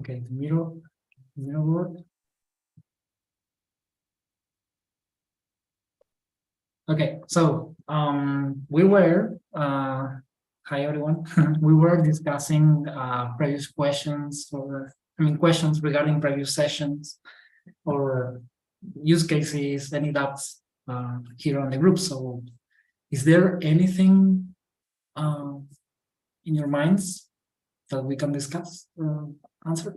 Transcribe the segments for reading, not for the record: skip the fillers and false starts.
Okay, the middle word. Okay, so we were hi everyone. We were discussing previous questions, or questions regarding previous sessions or use cases, any doubts here on the group. So, is there anything in your minds that we can discuss or answer?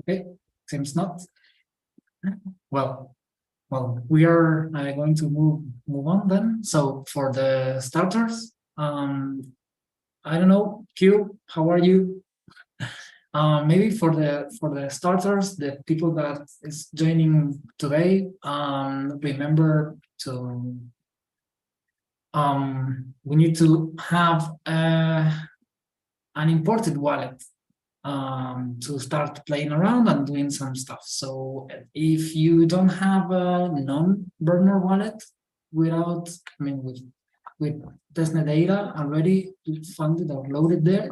Okay, seems not. Well, we are going to move on then. So for the starters, I don't know, Q, how are you? Maybe for the starters, the people that is joining today, remember to we need to have an imported wallet to start playing around and doing some stuff. So if you don't have a non-burner wallet without, with testnet data already funded or loaded there,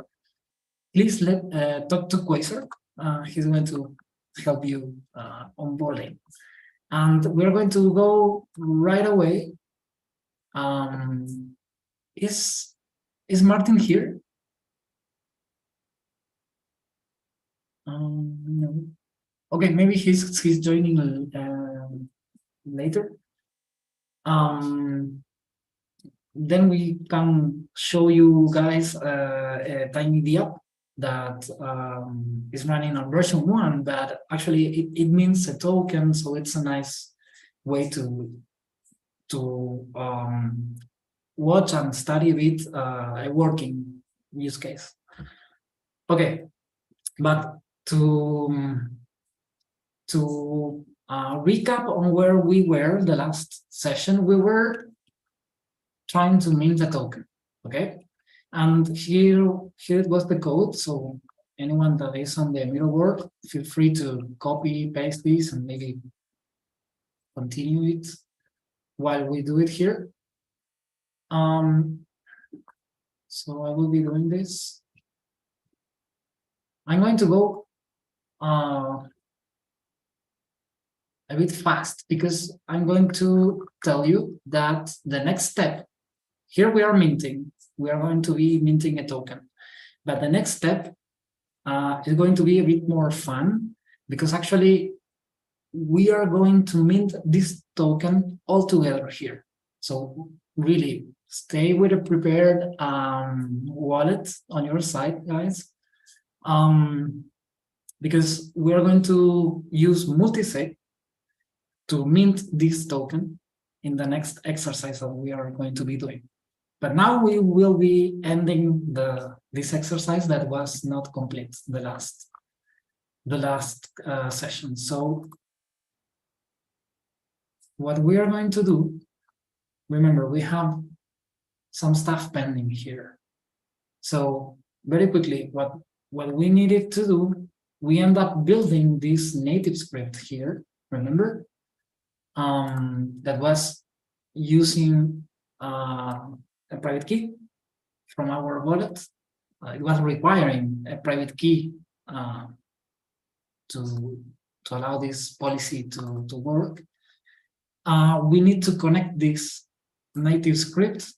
please talk to Quasar. He's going to help you onboarding. And we're going to go right away. Is Martin here? No. Okay, maybe he's joining later. Then we can show you guys a tiny DApp that is running on version 1, but actually it means a token, so it's a nice way to watch and study a bit a working use case. Okay, but to recap on where we were the last session, we were trying to mint a token, okay? And here was the code. So anyone that is on the middle word, feel free to copy, paste this, and maybe continue it while we do it here. So I will be doing this. I'm going to go a bit fast because I'm going to tell you that the next step, here we are minting, we are going to be minting a token, but the next step is going to be a bit more fun because actually we are going to mint this token all together here. So really stay with a prepared wallet on your side, guys. Because we are going to use multisig to mint this token in the next exercise that we are going to be doing. But now we will be ending this exercise that was not complete, the last session. So what we are going to do, remember, we have some stuff pending here. So very quickly, what we needed to do, we end up building this native script here, remember? That was using a private key from our wallet. It was requiring a private key to allow this policy to work. We need to connect this native script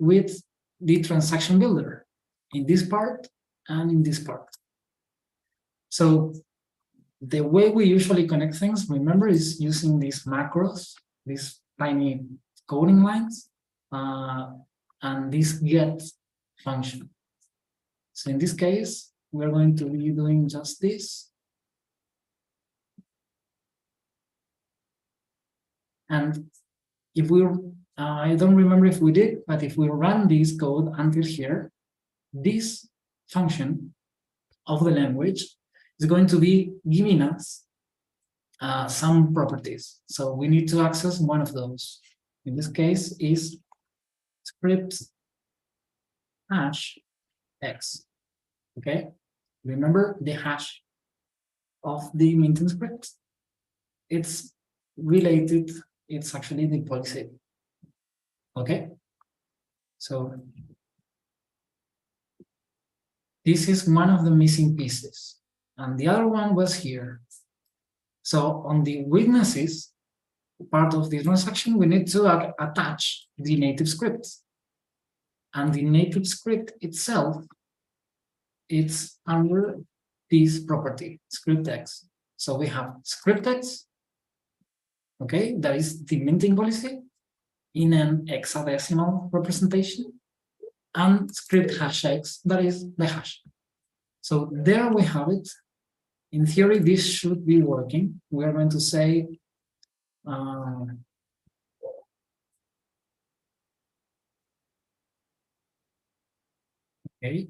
with the transaction builder in this part and in this part. So the way we usually connect things, remember, is using these macros, these tiny coding lines, and this get function. So in this case, we're going to be doing just this. And if we, I don't remember if we did, but if we run this code until here, this function of the language is going to be giving us some properties. So we need to access one of those. In this case is script hash x, okay? Remember the hash of the minting script? It's related, it's actually the policy. Okay? So this is one of the missing pieces. And the other one was here. So on the witnesses part of the transaction, we need to attach the native script. And the native script itself, it's under this property, scriptx. So we have scriptx, okay, that is the minting policy in an hexadecimal representation, and script hash x, that is the hash. So there we have it. In theory, this should be working. We are going to say okay,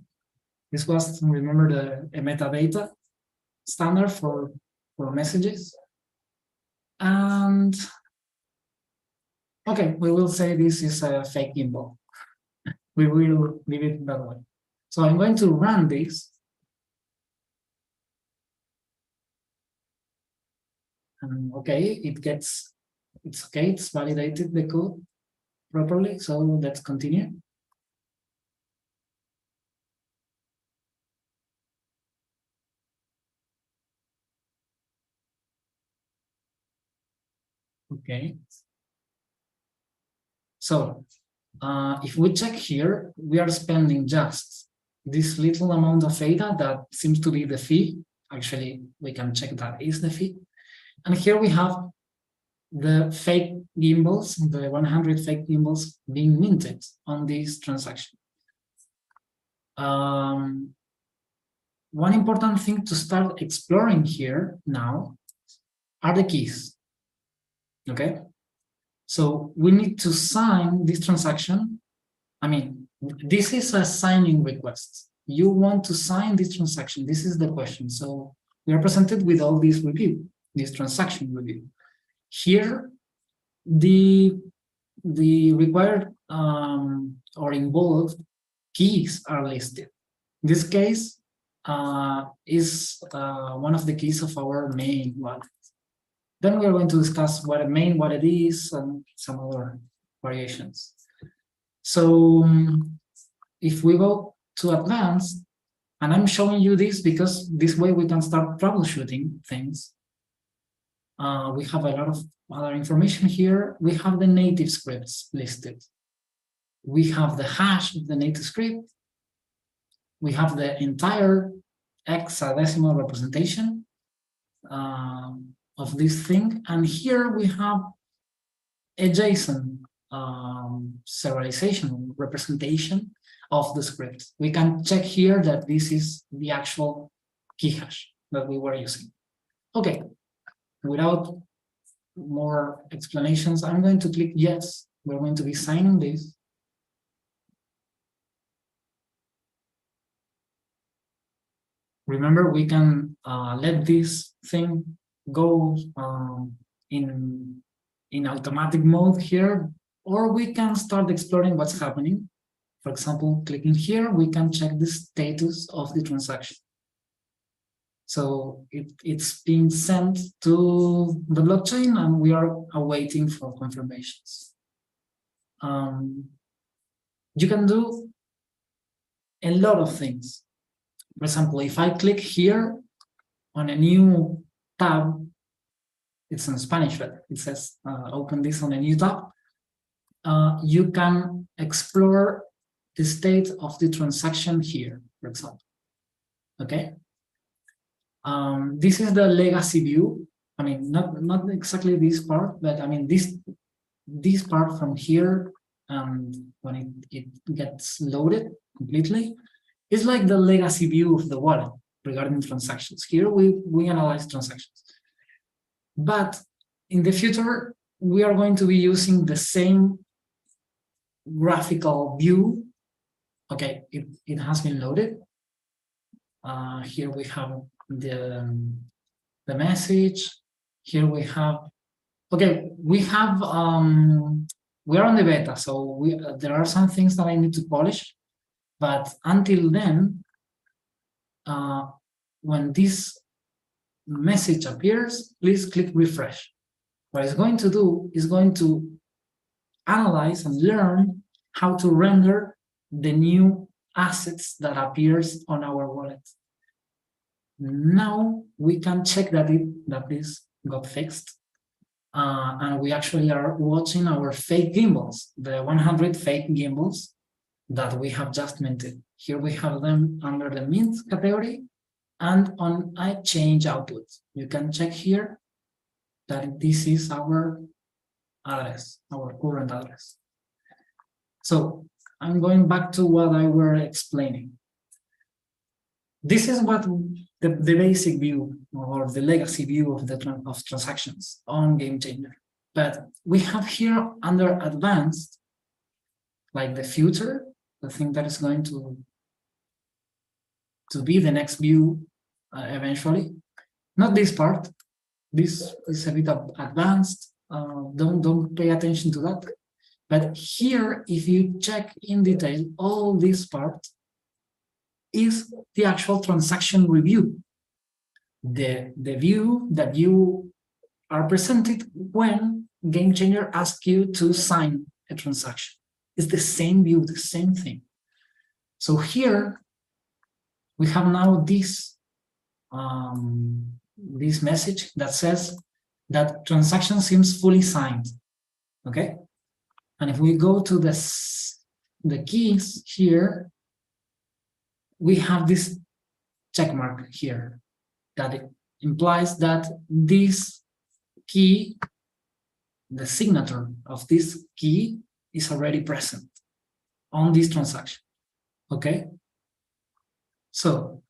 this was, remember, the metadata standard for messages. And okay, we will say this is a fake gimbal. We will leave it that way. So I'm going to run this. And okay, it's okay, it's validated the code properly. So let's continue. Okay. So if we check here, we are spending just this little amount of data that seems to be the fee. Actually, we can check that is the fee. And here we have the fake gimbals, the 100 fake gimbals being minted on this transaction. One important thing to start exploring here now are the keys. Okay, so we need to sign this transaction. I mean, this is a signing request. You want to sign this transaction. This is the question. So we are presented with all this review, this transaction review. Here, the required or involved keys are listed. This case is one of the keys of our main wallet. Then we are going to discuss what it is, and some other variations. So if we go to advanced, and I'm showing you this because this way we can start troubleshooting things. We have a lot of other information here. We have the native scripts listed. We have the hash of the native script. We have the entire hexadecimal representation of this thing. And here we have a JSON serialization representation of the script. We can check here that this is the actual key hash that we were using. Okay, without more explanations, I'm going to click yes. We're going to be signing this. Remember, we can let this thing go in automatic mode here, or we can start exploring what's happening. For example, clicking here, we can check the status of the transaction. So it's being sent to the blockchain, and we are awaiting for confirmations. You can do a lot of things. For example, if I click here on a new tab, it's in Spanish, but it says open this on a new tab, you can explore the state of the transaction here, for example. Okay. This is the legacy view. I mean, not exactly this part, but I mean this part from here, when it gets loaded completely, is like the legacy view of the wallet regarding transactions. Here we analyze transactions. But in the future, we are going to be using the same graphical view. Okay, it has been loaded. Here we have the message. Here we have, okay, we have, we're on the beta, so there are some things that I need to polish. But until then, when this message appears, please click refresh. What it's going to do is going to analyze and learn how to render the new assets that appears on our wallet. Now we can check that this got fixed. And we actually are watching our fake gimbals, the 100 fake gimbals that we have just minted. Here we have them under the mint category and on I change output. You can check here that this is our address, our current address. So I'm going back to what I were explaining. This is what the basic view or the legacy view of transactions on GameChanger. But we have here under advanced, like the future, the thing that is going to be the next view eventually. Not this part. This is a bit advanced. Don't pay attention to that. But here, if you check in detail, all this part is the actual transaction review. The view that you are presented when GameChanger asks you to sign a transaction. It's the same view, the same thing. So here we have now this this message that says that transaction seems fully signed. Okay, and if we go to the keys here, we have this check mark here that it implies that this key, the signature of this key, is already present on this transaction. Okay, so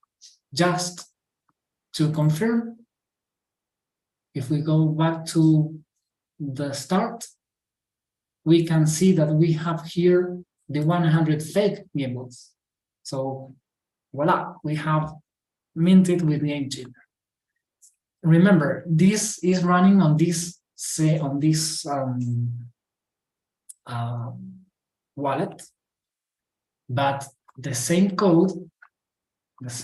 just to confirm, if we go back to the start, we can see that we have here the 100 fake gimbals. So voila, we have minted with GameChanger. Remember, this is running on this wallet, but the same code, this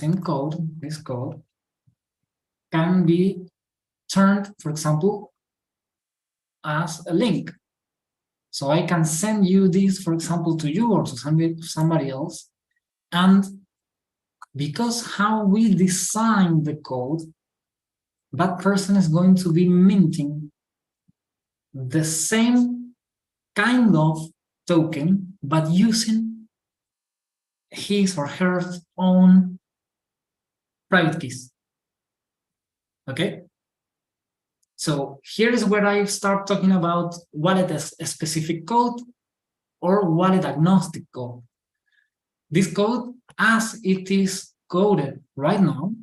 code can be turned, for example, as a link. So I can send you this, for example, to you or to somebody else, and because how we design the code, that person is going to be minting the same kind of token, but using his or her own private keys. Okay? So here is where I start talking about wallet-specific code or wallet-agnostic code. This code, as it is coded right now,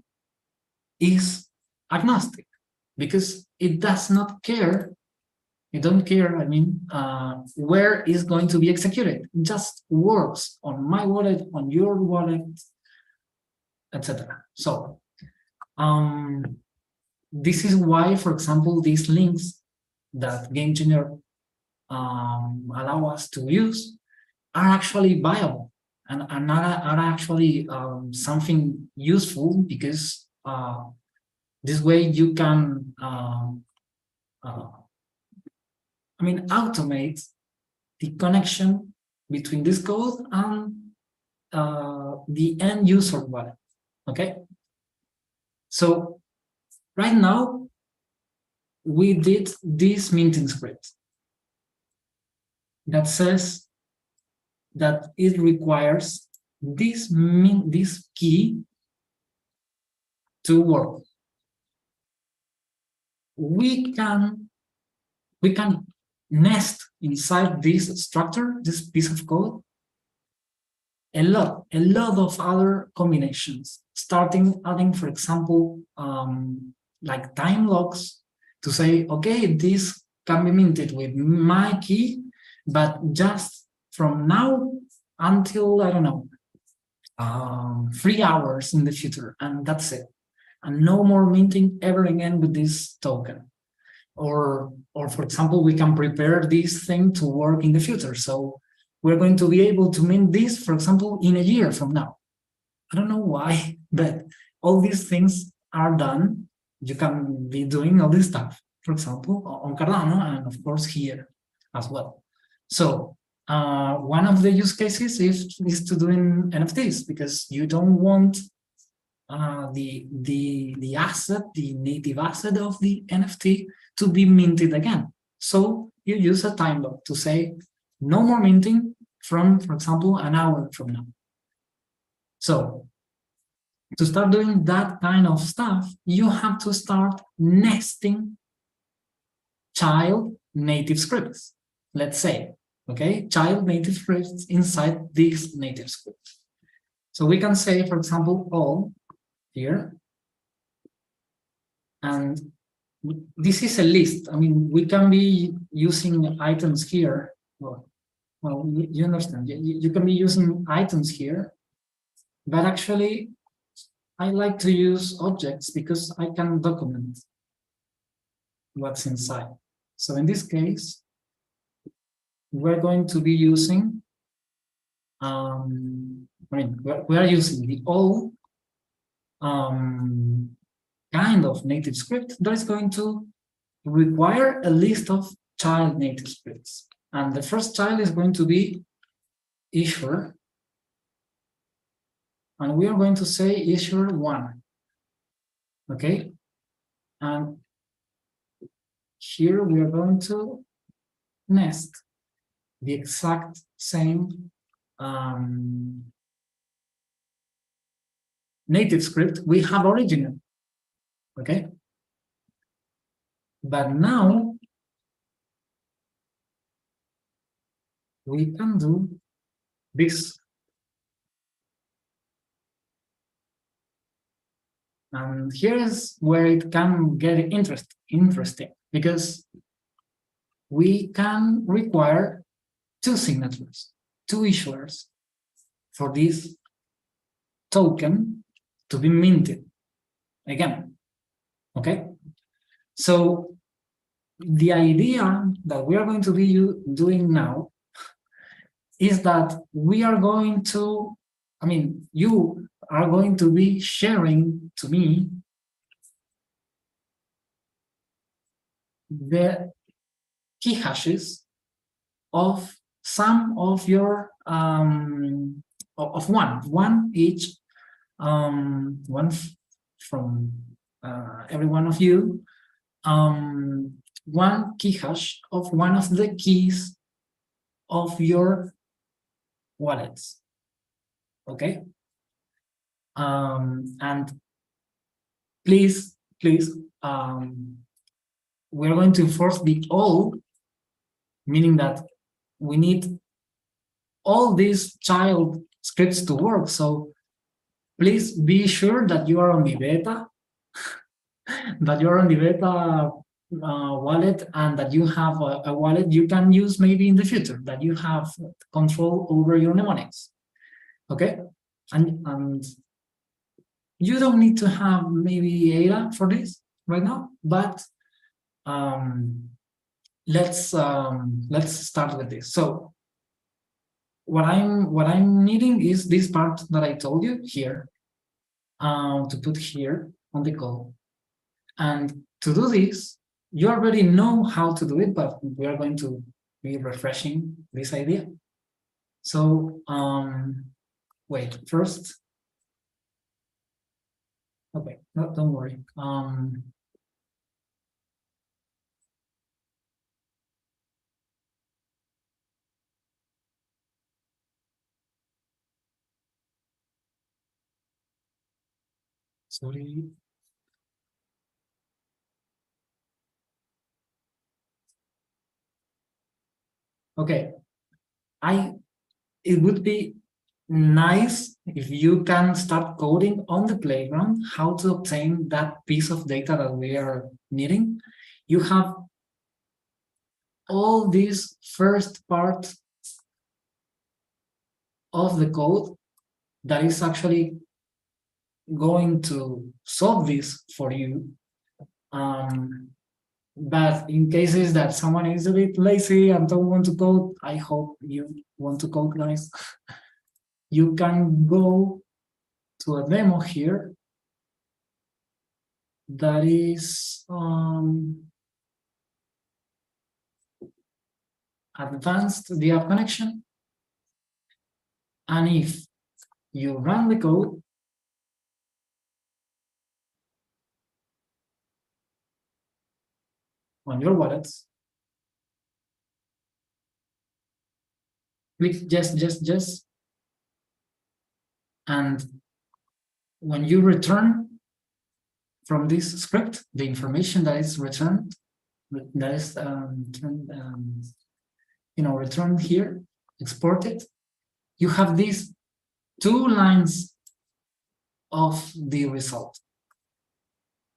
is agnostic because it does not care. It don't care, I mean, where is going to be executed. It just works on my wallet, on your wallet, etc. So this is why, for example, these links that GameChanger allow us to use are actually viable and are actually something useful because this way you can automate the connection between this code and the end user wallet. Okay, so right now we did this minting script that says that it requires this key to work. We can nest inside this structure, this piece of code, a lot of other combinations, adding, for example, like time locks to say, okay, this can be minted with my key, but just from now until, I don't know, 3 hours in the future, and that's it. And no more minting ever again with this token. Or for example, we can prepare this thing to work in the future. So we're going to be able to mint this, for example, in a year from now. I don't know why, but all these things are done. You can be doing all this stuff, for example, on Cardano, and of course here as well. So one of the use cases is to doing NFTs, because you don't want the asset, the native asset of the NFT to be minted again. So you use a time lock to say no more minting from, for example, an hour from now. So to start doing that kind of stuff, you have to start nesting child native scripts, let's say, okay, child native scripts inside these native scripts. So we can say, for example, all here, and this is a list. I mean, we can be using items here. Well, you understand, you can be using items here, but actually I like to use objects because I can document what's inside. So in this case, we're going to be using, we are using the all kind of native script that is going to require a list of child native scripts. And the first child is going to be issuer. And we are going to say issuer 1. Okay? And here we are going to nest the exact same native script we have originally. Okay? But now we can do this. And here is where it can get interesting, because we can require 2 signatures, 2 issuers for this token to be minted again. Okay? So the idea that we are going to be doing now is that we are going to, you are going to be sharing to me the key hashes of some of your of one each, one from every one of you, one key hash of one of the keys of your wallets. Okay? And please, we're going to enforce the all, meaning that we need all these child scripts to work. So please be sure that you are on the beta, that you're on the beta wallet, and that you have a wallet you can use maybe in the future, that you have control over your mnemonics. Okay? And you don't need to have maybe ADA for this right now, but let's start with this. So what I'm needing is this part that I told you here, to put here on the code. And to do this, you already know how to do it, but we are going to be refreshing this idea. So wait, first, okay, no, don't worry. Sorry. Okay, it would be nice if you can start coding on the playground how to obtain that piece of data that we are needing. You have all this first part of the code that is actually going to solve this for you. But in cases that someone is a bit lazy and don't want to code, I hope you want to code, guys. You can go to a demo here that is advanced via connection. And if you run the code, on your wallets, click yes, and when you return from this script, the information that is returned, that is returned here, exported, you have these 2 lines of the result.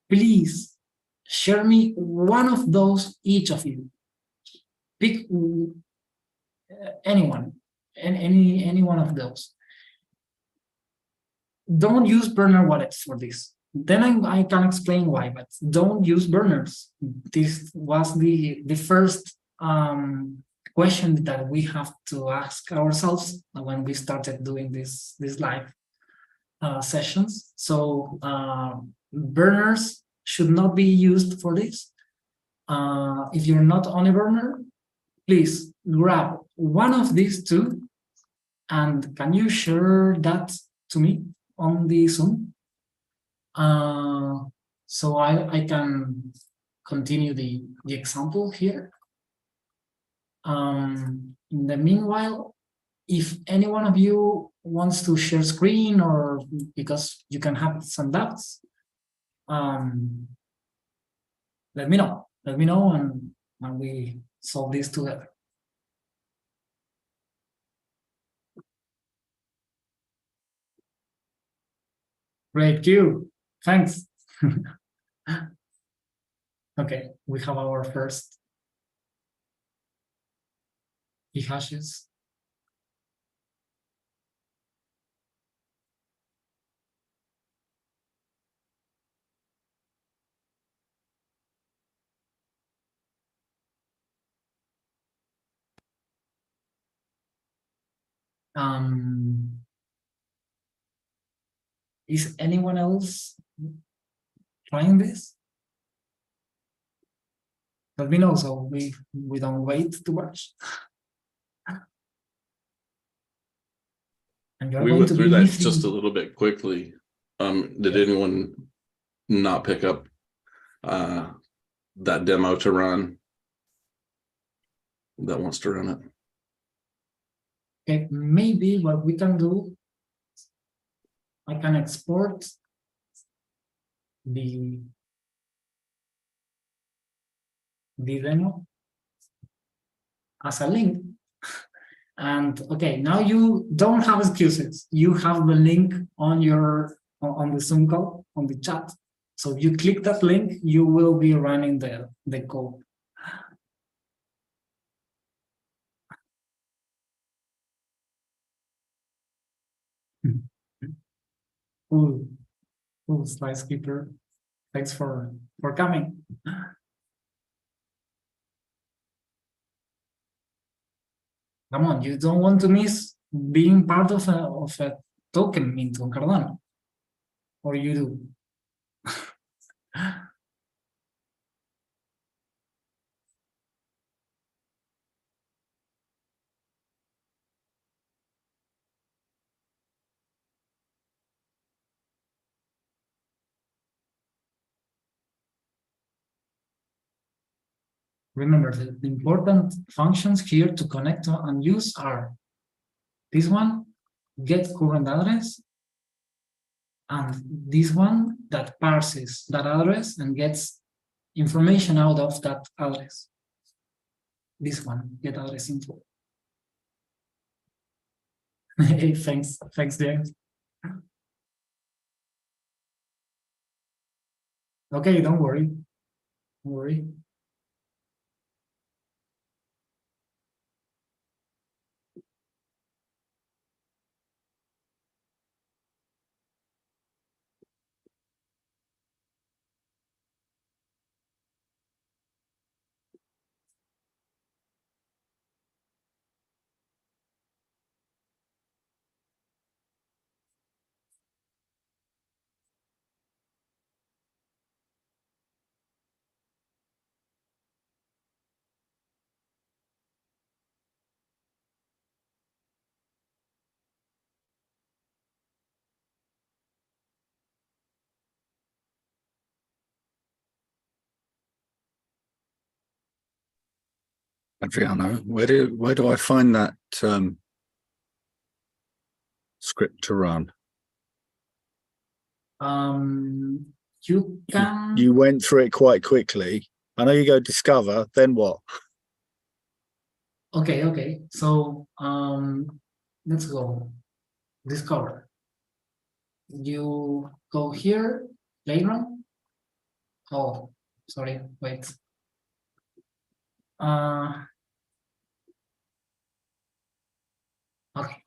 Please share me one of those, each of you. Pick anyone, any one of those. Don't use burner wallets for this. Then I can explain why, but don't use burners. This was the first question that we have to ask ourselves when we started doing this live sessions. So burners should not be used for this. If you're not on a burner, please grab one of these 2, and can you share that to me on the Zoom? So I can continue the example here. In the meanwhile, if any one of you wants to share screen, or because you can have some doubts, let me know. Let me know, and we solve this together. Great, Q. Thanks. Okay, we have our first key hashes. Is anyone else trying this? Let me know so we don't wait too much. And you're We going went to through be that missing... just a little bit quickly. Did anyone not pick up that demo to run that wants to run it? Okay, maybe what we can do, I can export the demo as a link. And okay, now you don't have excuses. You have the link on the Zoom call, on the chat. So if you click that link, you will be running the code. Cool, Slice Keeper. Thanks for coming. Come on, you don't want to miss being part of a token into Cardano, or you do? Remember, the important functions here to connect and use are this one, get current address, and this one that parses that address and gets information out of that address. This one, get address info. Hey, thanks, James. Okay, don't worry. Don't worry. Adriano, where do I find that script to run? You can. You went through it quite quickly. I know you go discover, then what? Okay. So let's go discover. You go here, playground. Oh, sorry, wait. Okay.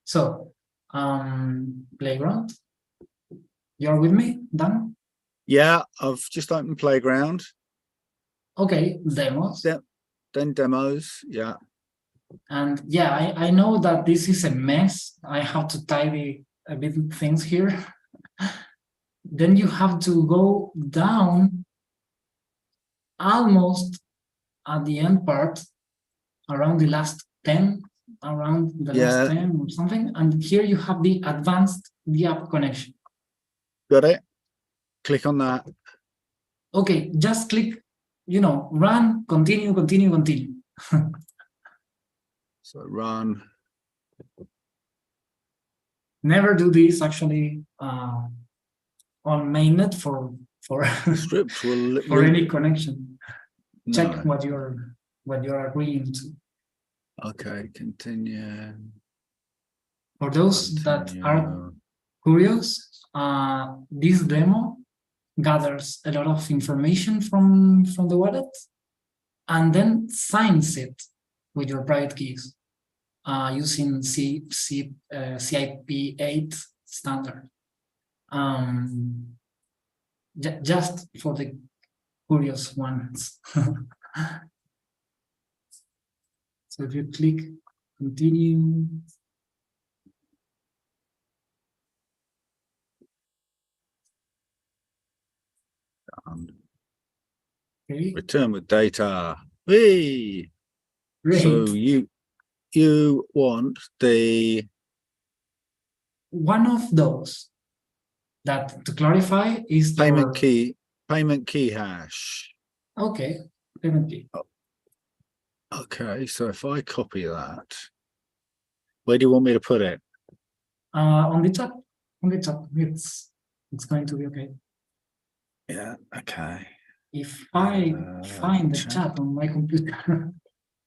So playground. You're with me, Dan? Yeah, I've just opened playground. Okay, demos. Then demos. Yeah. And yeah, I know that this is a mess. I have to tidy a bit things here. Then you have to go down almost at the end part, around the last 10, last 10 or something. And here you have the advanced app connection. Got it. Click on that. Okay, just click, run, continue. So run. Never do this actually on mainnet for Script will for any connection. No. Check what you're agreeing to. Okay, continue. For those that are curious, this demo gathers a lot of information from the wallet and then signs it with your private keys using CIP8 standard. Just for the curious ones. So if you click continue. Okay. Return with data. Hey. Great. So you want the one of those that, to clarify, is payment key hash. Okay, payment key. Okay, so if I copy that, where do you want me to put it? On the top. It's going to be okay. Yeah. Okay. If I find the chat on my computer,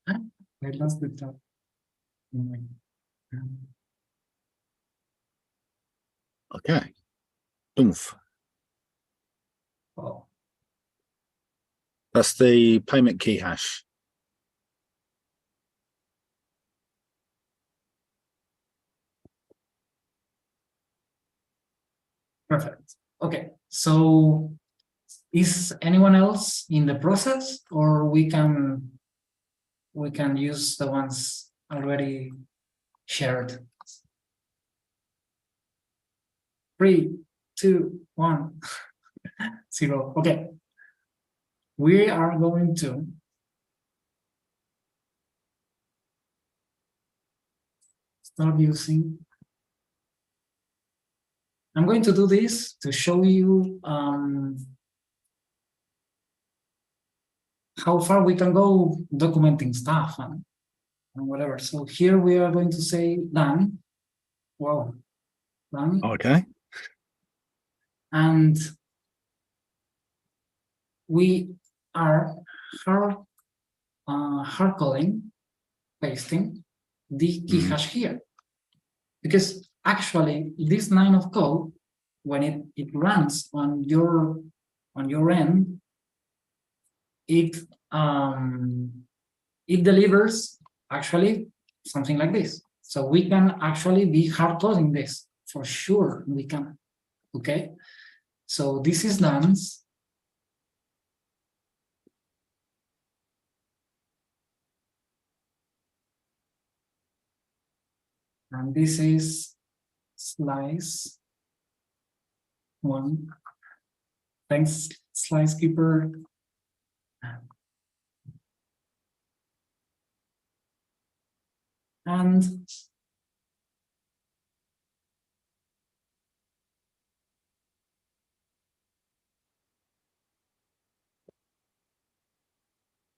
I lost the chat. Okay. Oomph. Oh. That's the payment key hash. Perfect. Okay. So is anyone else in the process, or we can use the ones already shared? 3, 2, 1, 0. Okay. We are going to start using. I'm going to do this to show you how far we can go documenting stuff and whatever. So here we are going to say done. Wow, done. Okay. And we are hard coding, pasting the key hash here. Because actually this line of code, when it runs on your end, it delivers actually something like this. So we can actually be hard coding this for sure. We can. Okay. So this is done. And this is slice 1. Thanks, Slice Keeper. And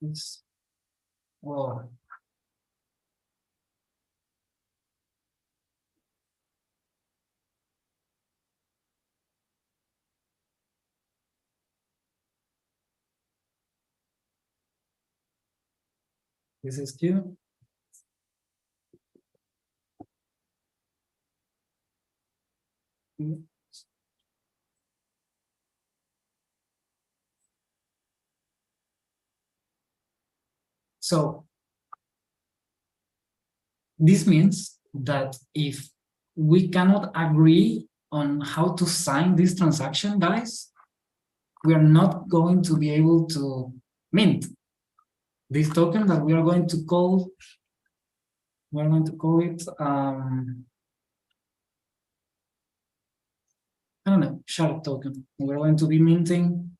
this Well, this is Q. So this means that if we cannot agree on how to sign this transaction, guys, we are not going to be able to mint this token that we are going to call it I don't know, shard token. We're going to be minting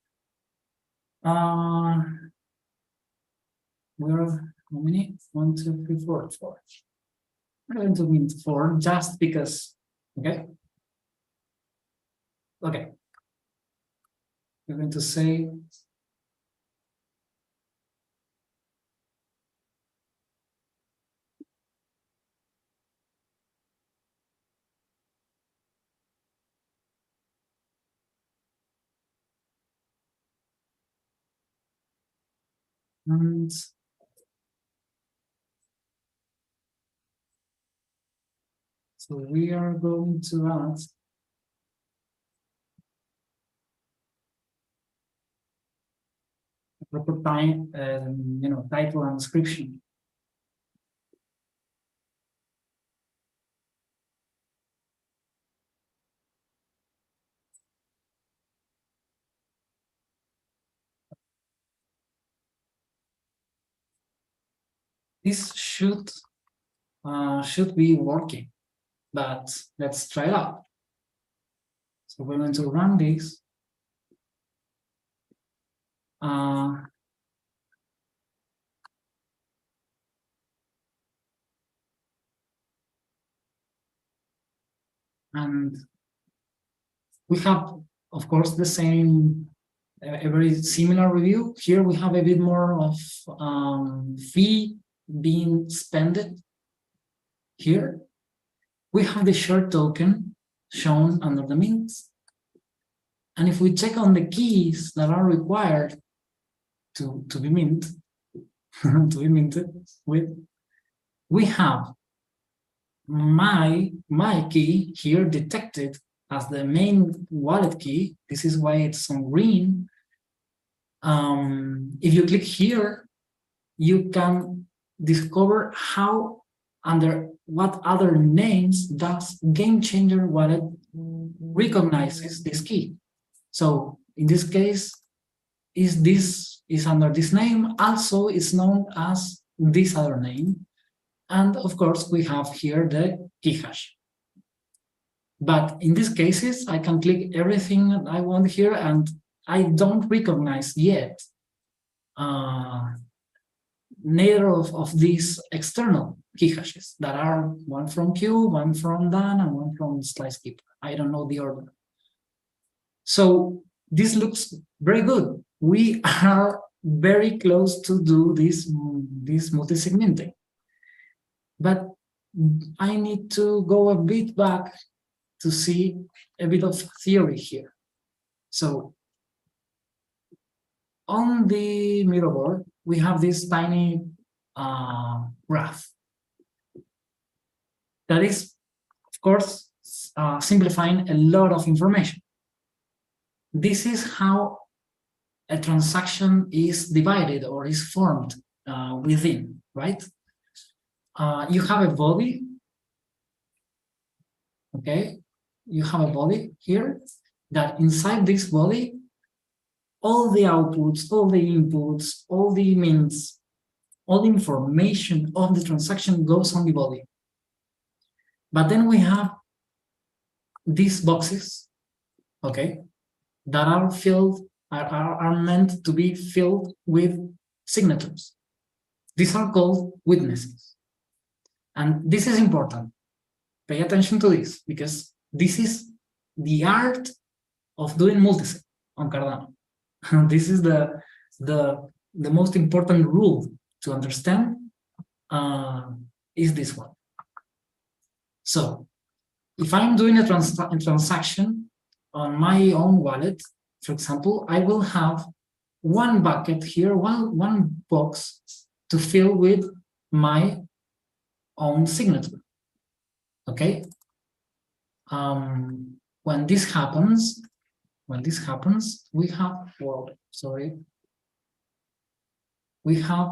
we're how many? 1, 2, 3, 4. We're going to mint 4 just because. Okay. We're going to say and so we are going to add a proper time, title and description. This should be working, but let's try it out. So we're going to run this. And we have, of course, the same, a very similar review. Here we have a bit more of fee being spent. Here we have the short token shown under the mints. And if we check on the keys that are required to be minted with, we have my key here detected as the main wallet key. This is why it's on green. If you click here, you can discover how, under what other names does GameChanger wallet recognizes this key. So in this case, this is under this name, also is known as this other name. And of course, we have here the key hash. But in these cases, I can click everything that I want here, and I don't recognize yet neither of these external key hashes that are one from Q, one from Dan, and one from Slice Keeper. I don't know the order. So this looks very good. We are very close to do this multi-segmenting. But I need to go a bit back to see a bit of theory here. So on the middle board, we have this tiny graph that is, of course, simplifying a lot of information. This is how a transaction is divided or is formed within, right? You have a body, okay? You have a body here that inside this body, all the outputs, all the inputs, all the mints, all the information of the transaction goes on the body. But then we have these boxes, okay, that are filled, are meant to be filled with signatures. These are called witnesses. And this is important. Pay attention to this, because this is the art of doing multisig on Cardano. This is the most important rule to understand is this one. So if I'm doing a transaction on my own wallet, for example, I will have one bucket here, one box to fill with my own signature. Okay. When this happens, we have, well, sorry, we have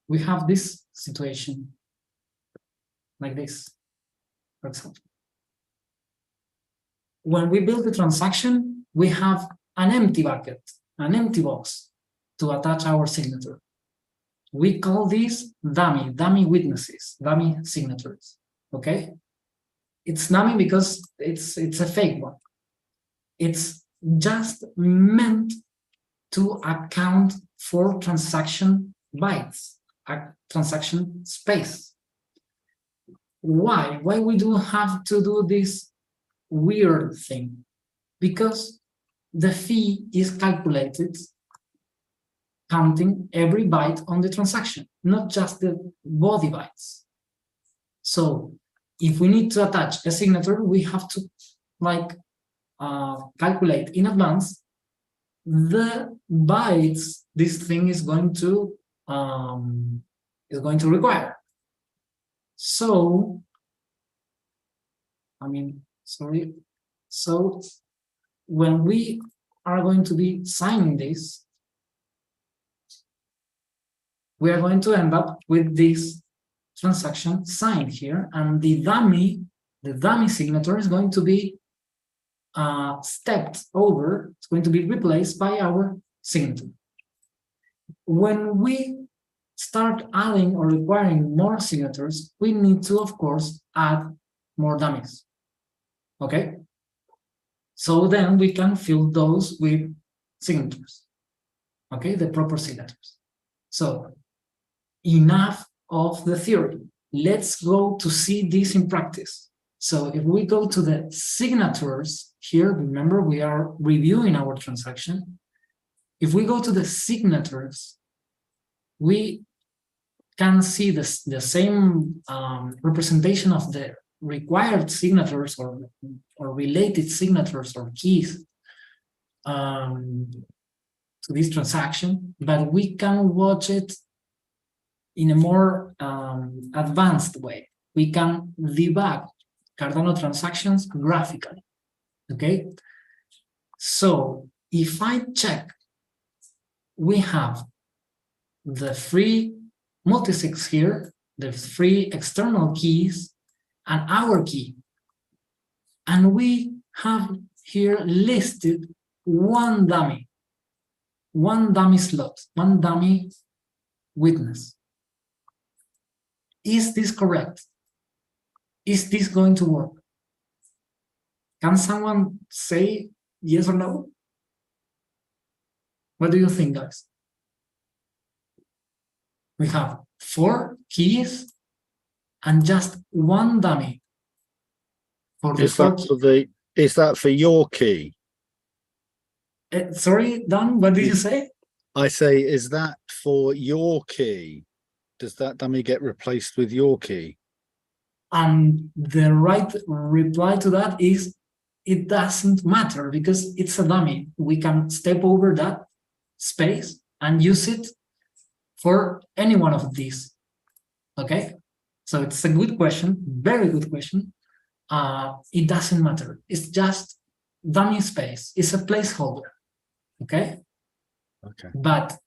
we have this situation like this, for example. When we build the transaction, we have an empty bucket, an empty box to attach our signature. We call these dummy witnesses, dummy signatures, okay? It's dummy because it's a fake one. It's just meant to account for transaction bytes, a transaction space. Why we do have to do this weird thing? Because the fee is calculated counting every byte on the transaction, not just the body bytes. So if we need to attach a signature, we have to calculate in advance the bytes this thing is going to require. So, so when we are going to be signing this, we are going to end up with this transaction signed here, and the dummy signature is going to be stepped over. It's going to be replaced by our signature. When we start adding or requiring more signatures, we need to, of course, add more dummies. Okay? So then we can fill those with signatures. Okay, the proper signatures. So enough of the theory. Let's go to see this in practice. So if we go to the signatures here, remember we are reviewing our transaction. If we go to the signatures, we can see the same representation of the required signatures or related signatures or keys to this transaction, but we can watch it in a more advanced way. We can debug Cardano transactions graphically, okay? So if I check, we have the free multisigs here, the free external keys, and our key. And we have here listed one dummy slot, one dummy witness. Is this correct? Is this going to work? Can someone say yes or no? What do you think, guys? We have 4 keys and just one dummy. For the Is that for your key? Sorry, Dan, what did you say? I say, is that for your key? Does that dummy get replaced with your key? And the right reply to that is it doesn't matter because it's a dummy. We can step over that space and use it for any one of these. Okay? So it's a good question, very good question. It doesn't matter. It's just dummy space. It's a placeholder. Okay? Okay. But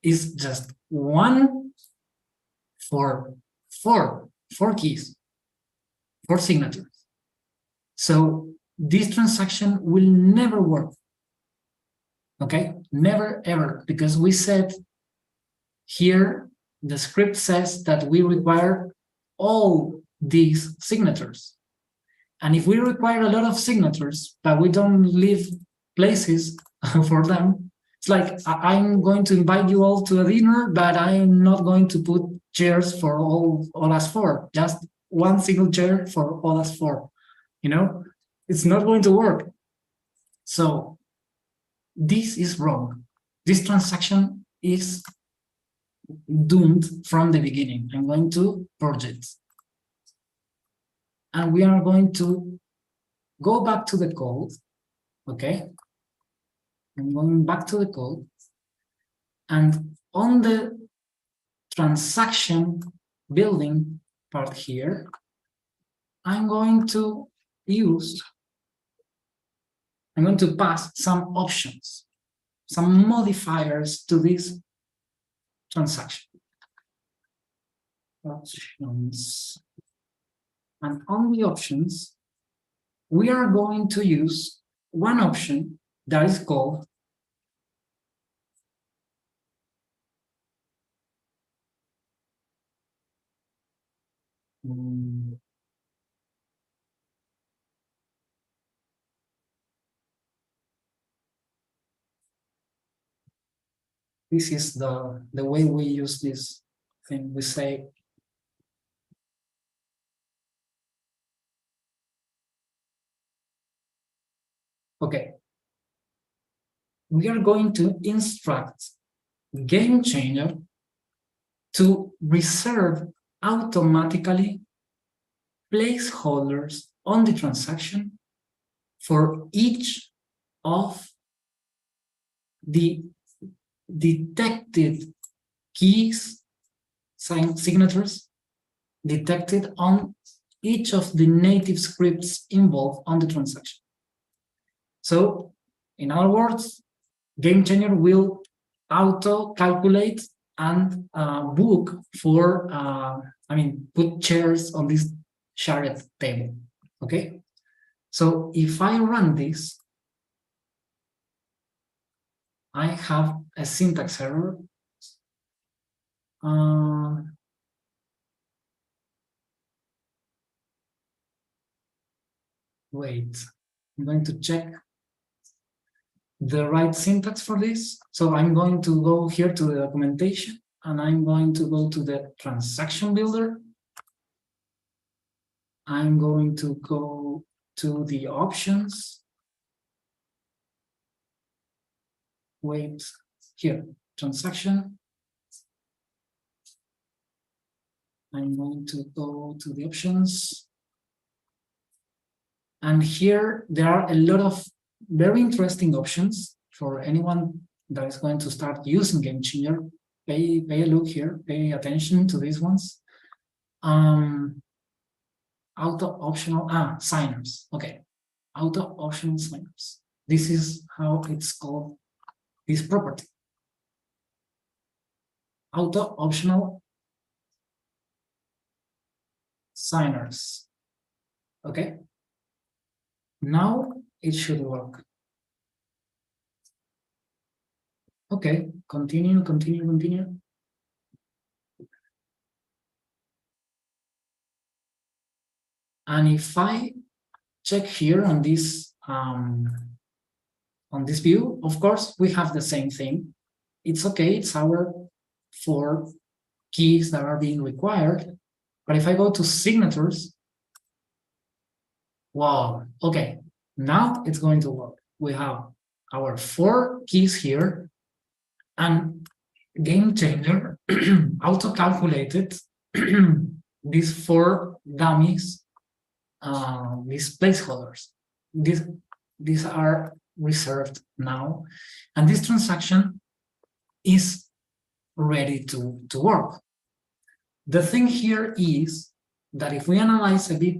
it's just one for 4 keys, 4 signatures. So this transaction will never work. Okay? Never ever, because we said here the script says that we require all these signatures. And if we require a lot of signatures, but we don't leave places for them, it's like I'm going to invite you all to a dinner, but I'm not going to put chairs for all us 4. Just one signature for ODAS 4. You know, it's not going to work. So this is wrong. This transaction is doomed from the beginning. I'm going to purge it. And we are going to go back to the code, okay? I'm going back to the code. And on the transaction building part here, I'm going to pass some options, some modifiers to this transaction. Options. And on the options, we are going to use one option that is called this is the way we use this thing. We say okay, we are going to instruct GameChanger to reserve automatically placeholders on the transaction for each of the detected keys, signatures detected on each of the native scripts involved on the transaction. So, in other words, GameChanger will auto-calculate and book for, put chairs on this shared table, okay? So if I run this, I have a syntax error. Wait, I'm going to check the right syntax for this. So I'm going to go here to the documentation and I'm going to go to the transaction builder. I'm going to go to the options. Wait, here, transaction. I'm going to go to the options. And here there are a lot of very interesting options for anyone that is going to start using GameChanger. Pay a look here, pay attention to these ones. Auto optional signers. Okay, auto optional signers. This is how it's called, this property. Auto optional signers. Okay. Now it should work. Okay, continue. And if I check here on this view, of course, we have the same thing. It's okay, it's our 4 keys that are being required. But if I go to signatures, wow, okay, now it's going to work. We have our 4 keys here, and GameChanger auto-calculated these 4 dummies, these placeholders. These are reserved now, and this transaction is ready to work. The thing here is that if we analyze a bit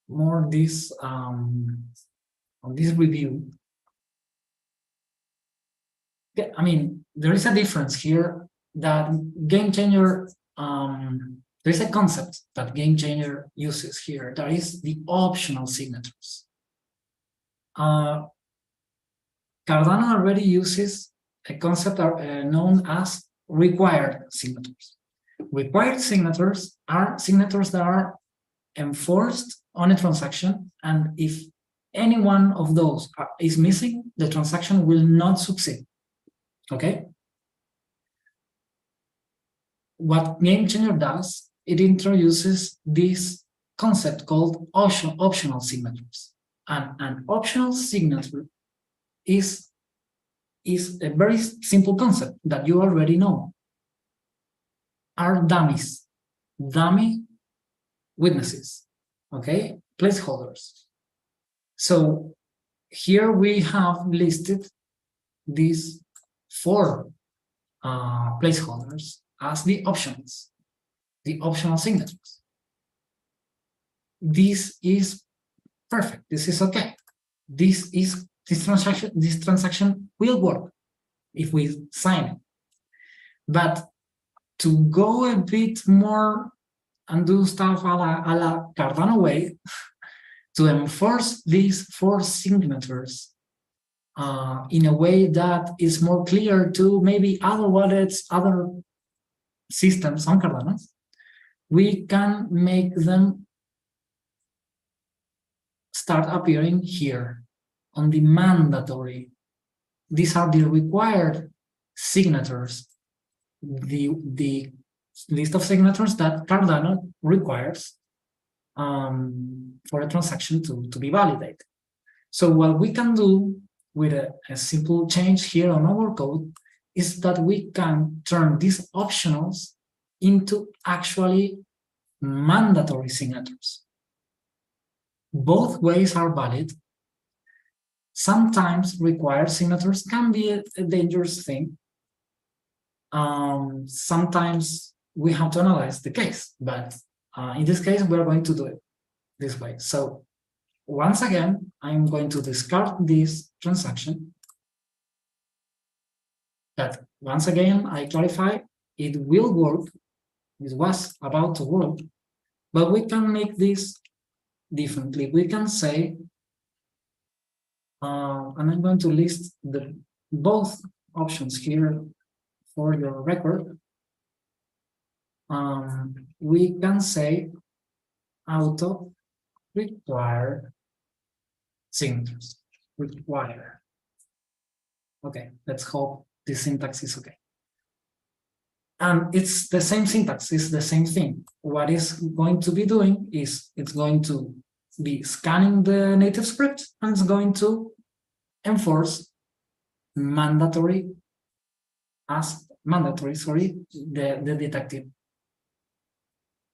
more this on this review, I mean, there is a difference here that GameChanger, there is a concept that GameChanger uses here, that is the optional signatures. Cardano already uses a concept known as required signatures. Required signatures are signatures that are enforced on a transaction, and if any one of those is missing, the transaction will not succeed. Okay? What GameChanger does it introduces this concept called optional signatures. And an optional signature is a very simple concept that you already know. Are dummies, dummy witnesses, okay, placeholders. So here we have listed these 4 placeholders as the optional signatures. This is perfect. This is okay. This transaction will work if we sign it. But to go a bit more and do stuff a la Cardano way, to enforce these 4 signatures in a way that is more clear to maybe other wallets, other systems on Cardano, we can make them start appearing here on the mandatory. These are the required signatures, the list of signatures that Cardano requires for a transaction to be validated. So what we can do with a simple change here on our code is that we can turn these optionals into actually mandatory signatures. Both ways are valid. Sometimes required signatures can be a dangerous thing. Sometimes we have to analyze the case, but in this case, we're going to do it this way. So once again, I'm going to discard this transaction. But once again, I clarify, it will work. It was about to work, but we can make this differently. We can say, and I'm going to list both options here for your record. We can say auto require signatures. Require. Okay, let's hope this syntax is okay. And it's the same syntax, it's the same thing. What it's going to be doing is it's going to be scanning the native script and it's going to enforce the detected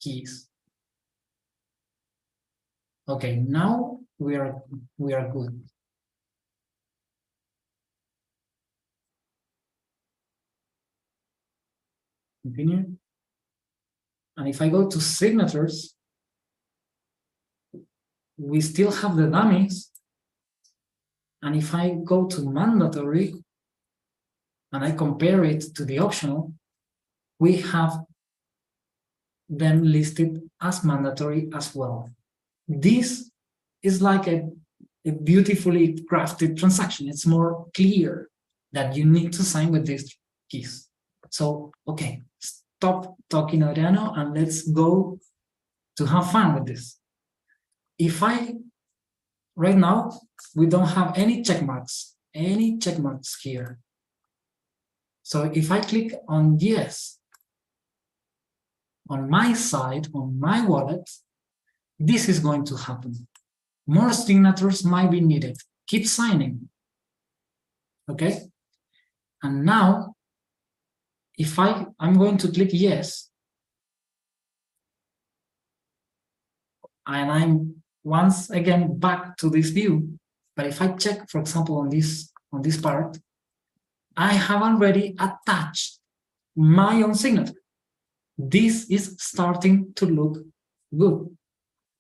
keys. Okay, now we are good. Continue. And if I go to signatures, we still have the dummies. And if I go to mandatory and I compare it to the optional, we have them listed as mandatory as well. This is like a beautifully crafted transaction. It's more clear that you need to sign with these keys. So, okay, stop talking, Adriano, and let's go to have fun with this. If right now, we don't have any check marks here. So if I click on yes, on my side, on my wallet, this is going to happen. More signatures might be needed. Keep signing. Okay? And now, if I'm going to click yes, and I'm once again back to this view, but if I check, for example, on this part, I have already attached my own signature. This is starting to look good.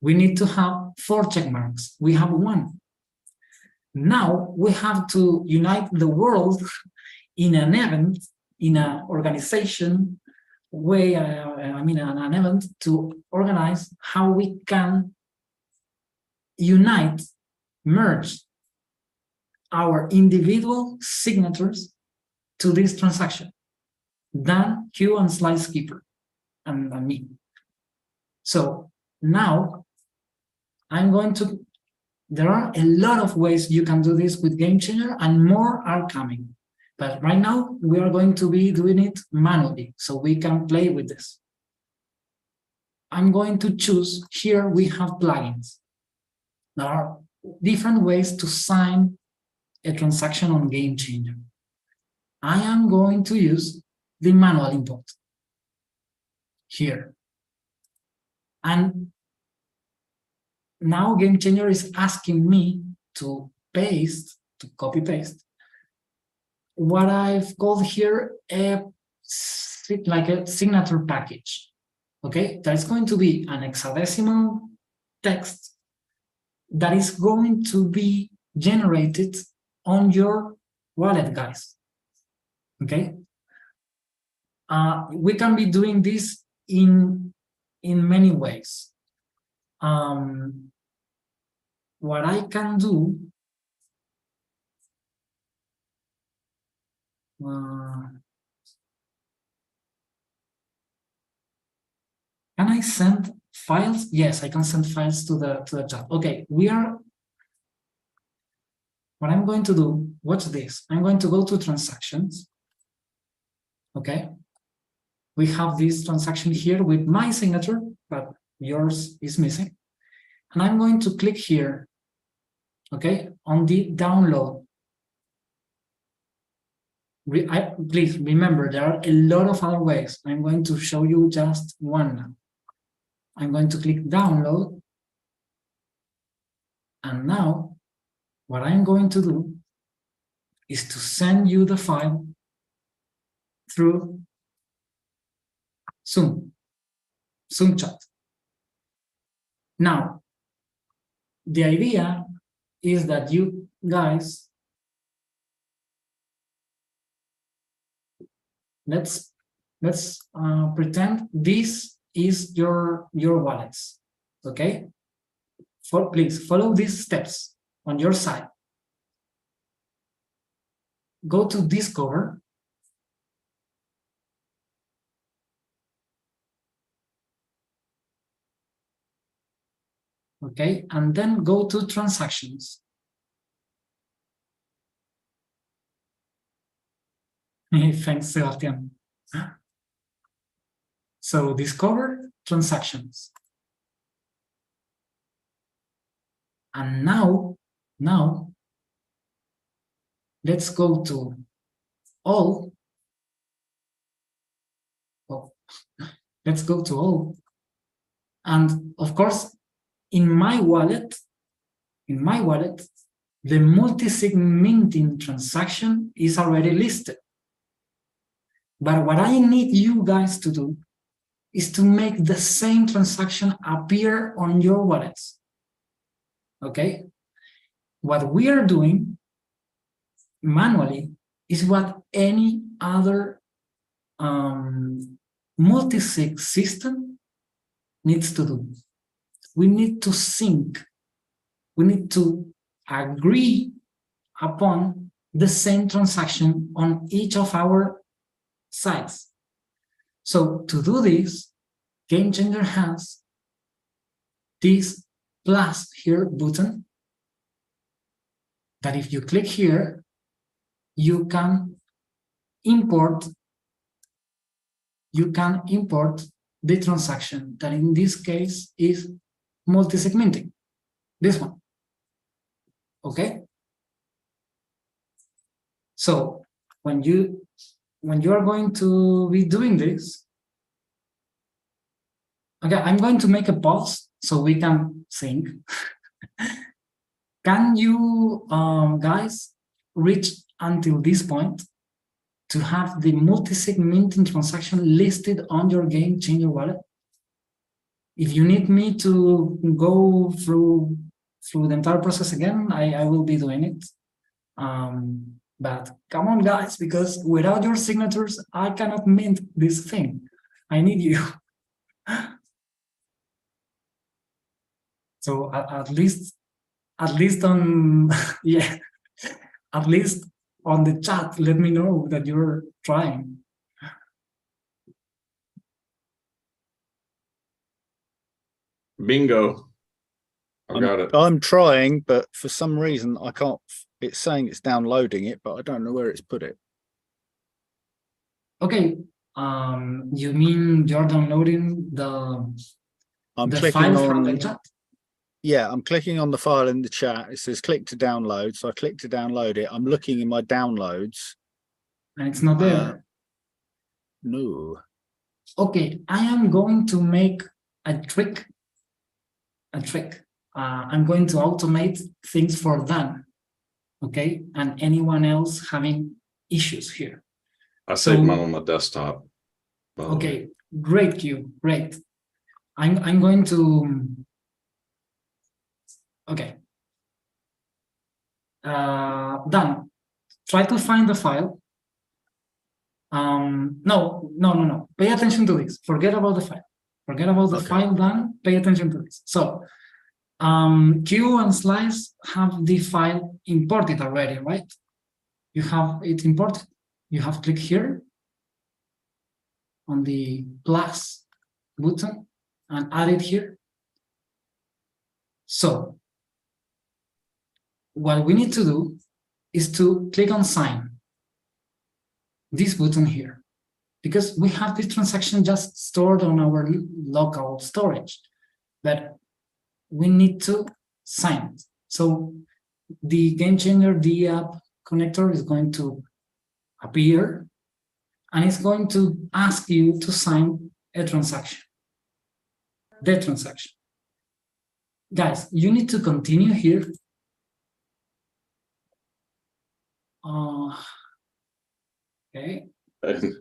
We need to have 4 check marks. We have 1. Now we have to unite the world in an event, in an organization way, an event to organize how we can unite, merge our individual signatures to this transaction. Dan, Q, and Slice Keeper, and me. So now there are a lot of ways you can do this with GameChanger, and more are coming. But right now, we are going to be doing it manually, so we can play with this. I'm going to choose, here we have plugins. There are different ways to sign a transaction on GameChanger. I am going to use the manual import here. And now GameChanger is asking me to copy paste what I've called here like a signature package. Okay, that's going to be an hexadecimal text that is going to be generated on your wallet, guys. Okay, we can be doing this in many ways. What I can do, can I send files? Yes, I can send files to the chat. Okay, what I'm going to do, watch this. I'm going to go to transactions. Okay, we have this transaction here with my signature, but yours is missing. And I'm going to click here, okay, on the download. Please remember, there are a lot of other ways. I'm going to show you just one now. I'm going to click download. And now, what I'm going to do is to send you the file through Zoom chat. Now, the idea is that you guys, let's pretend this is your wallets, okay? Please follow these steps on your side. Go to Discover. Okay, and then go to Transactions. Thanks, Sebastian. So Discover Transactions. And now, let's go to all. Oh, let's go to all. And of course, in my wallet, the multi-sig minting transaction is already listed. But what I need you guys to do is to make the same transaction appear on your wallets. Okay? What we are doing manually is what any other multi-sig system needs to do. We need to sync. We need to agree upon the same transaction on each of our sites. So to do this, GameChanger has this plus here button that if you click here, you can import the transaction that in this case is multi-sig minting, this one. Okay? So when you are going to be doing this, okay, I'm going to make a pause so we can sync. Can you guys reach until this point to have the multi-sig minting transaction listed on your GameChanger wallet? If you need me to go through the entire process again, I will be doing it. But come on, guys, because without your signatures, I cannot mint this thing. I need you. So at least on yeah, at least on the chat, let me know that you're trying. Bingo. I got it. I'm trying, but for some reason I can't. It's saying it's downloading it, but I don't know where it's put it. Okay. You mean you're downloading the I'm the clicking file from the on, chat. yeah, I'm clicking on the file in the chat. It says click to download. So I click to download it. I'm looking in my downloads. And it's not there. No. Okay, I am going to make a trick. I'm going to automate things for them. Okay, and anyone else having issues here. I So- saved mine on my desktop. by the way. Okay, great, Q, great. I'm going to, okay. Done. Try to find the file. No. Pay attention to this. Forget about the file. Forget about the Okay. file, done. Pay attention to this. So, Q and Slice have the file imported already, right? You have it imported. You have clicked here on the plus button and add it here. So, what we need to do is to click on sign, this button here, because we have this transaction just stored on our local storage, but we need to sign it. So the GameChanger D app connector is going to appear and it's going to ask you to sign a transaction, the transaction. Guys, you need to continue here. Okay. And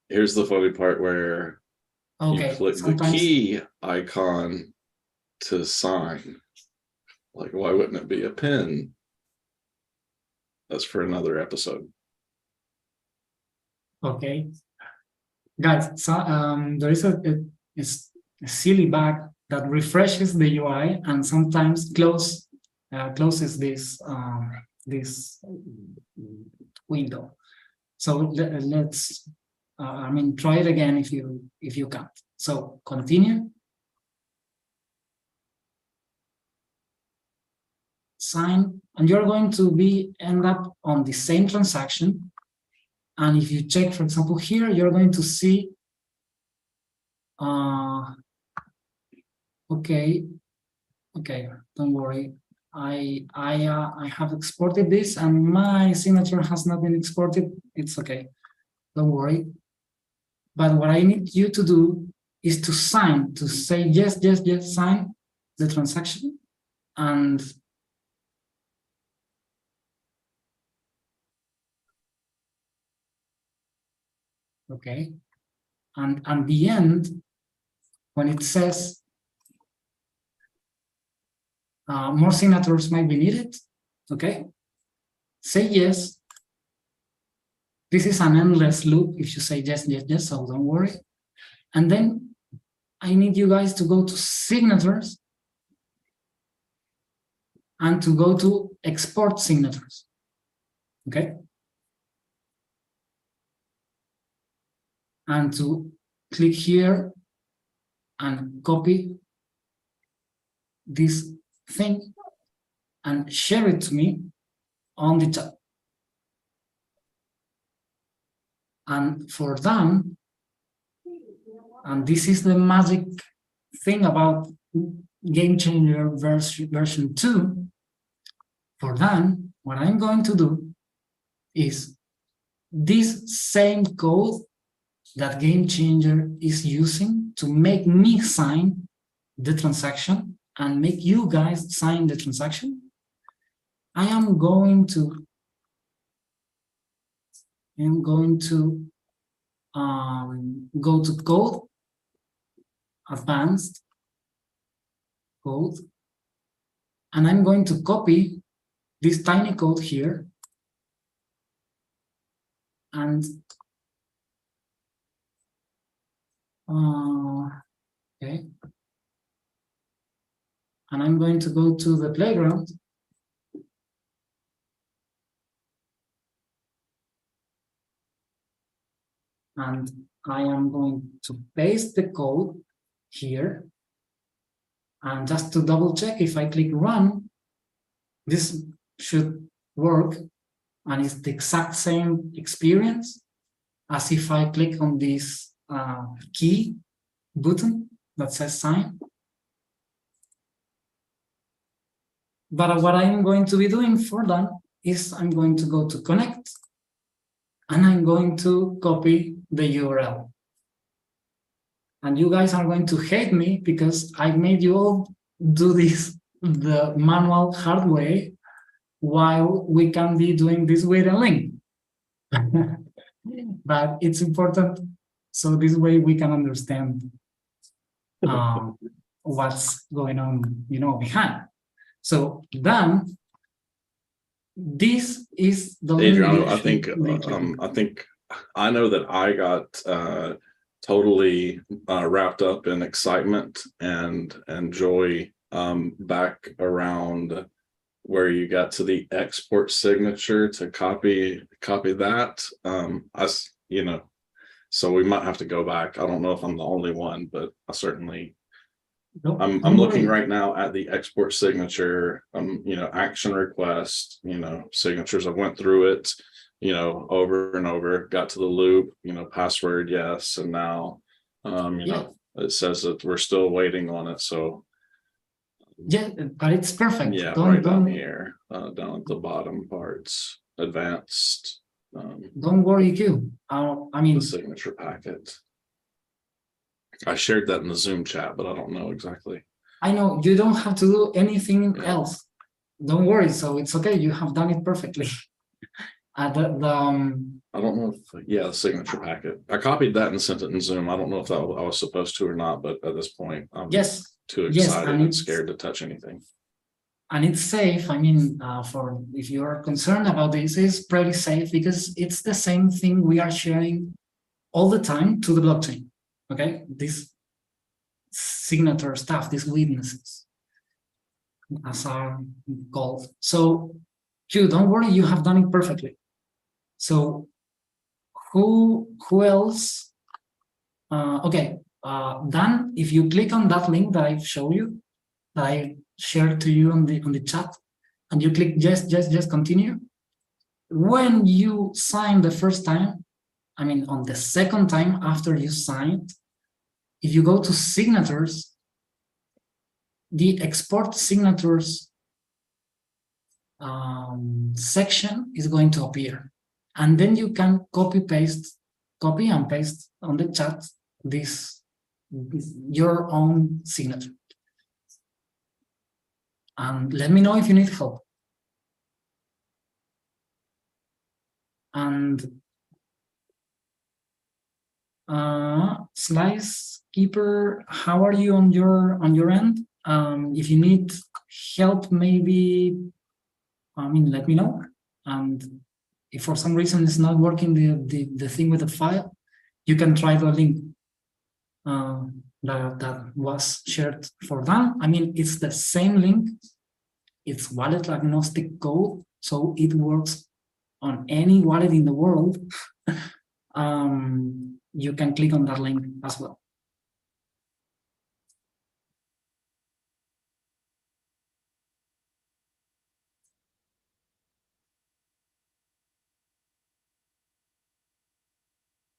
here's the funny part where Okay. you click the Sometimes key icon to sign. Like, why wouldn't it be a pin? That's for another episode. okay, guys. So there is a silly bug that refreshes the UI and sometimes closes this window. So let's try it again if you can't. So continue. Sign, and you're going to end up on the same transaction. And if you check, for example, here, you're going to see, okay, don't worry. I have exported this and my signature has not been exported. It's okay, don't worry. But what I need you to do is to sign, to say yes, sign the transaction. And okay, and at the end, when it says more signatures might be needed, okay, say yes. This is an endless loop if you say yes, so don't worry. And then I need you guys to go to signatures and to go to export signatures, okay? And to click here and copy this thing and share it to me on the chat. And for them, and this is the magic thing about GameChanger version 2, for them, what I'm going to do is this same code that GameChanger is using to make me sign the transaction and make you guys sign the transaction. I am going to go to code, advanced code, and I'm going to copy this tiny code here and okay, and I'm going to go to the playground and I am going to paste the code here, and just to double check, if I click run, this should work, and it's the exact same experience as if I click on this key button that says sign. But what I'm going to be doing for that is I'm going to go to connect and I'm going to copy the URL. And you guys are going to hate me because I made you all do this the manual hard way while we can be doing this with a link. But it's important so this way we can understand what's going on, behind. So then this is the Adrian, I think I know that I got totally wrapped up in excitement and joy back around where you got to the export signature to copy that. So we might have to go back. I don't know if I'm the only one, but I certainly I'm looking right now at the export signature, action request, signatures. I went through it, over and over, got to the loop, password, yes. And now, it says that we're still waiting on it. So yeah, but it's perfect. Yeah, right down here, down at the bottom parts, advanced. Don't worry, Q. The signature packet. I shared that in the Zoom chat, but I don't know exactly. I know you don't have to do anything else. Don't worry. So it's okay. You have done it perfectly. I don't know if, the signature packet. I copied that and sent it in Zoom. I don't know if I was supposed to or not, but at this point, I'm too excited and scared to touch anything. And it's safe. For if you're concerned about this, it's pretty safe because it's the same thing we are sharing all the time to the blockchain. Okay, this signature stuff, these witnesses, as are called. So, Q, don't worry, you have done it perfectly. So, who else? Dan, if you click on that link that I've shown you, that I shared to you on the chat, and you click just continue. When you sign the first time, on the second time after you signed, if you go to signatures, the export signatures section is going to appear. And then you can copy and paste on the chat your own signature. And let me know if you need help. And Slice Keeper, how are you on your end? If you need help, maybe let me know. And if for some reason it's not working, the thing with the file, you can try the link that was shared for them. It's the same link. It's wallet agnostic code, so it works on any wallet in the world. You can click on that link as well.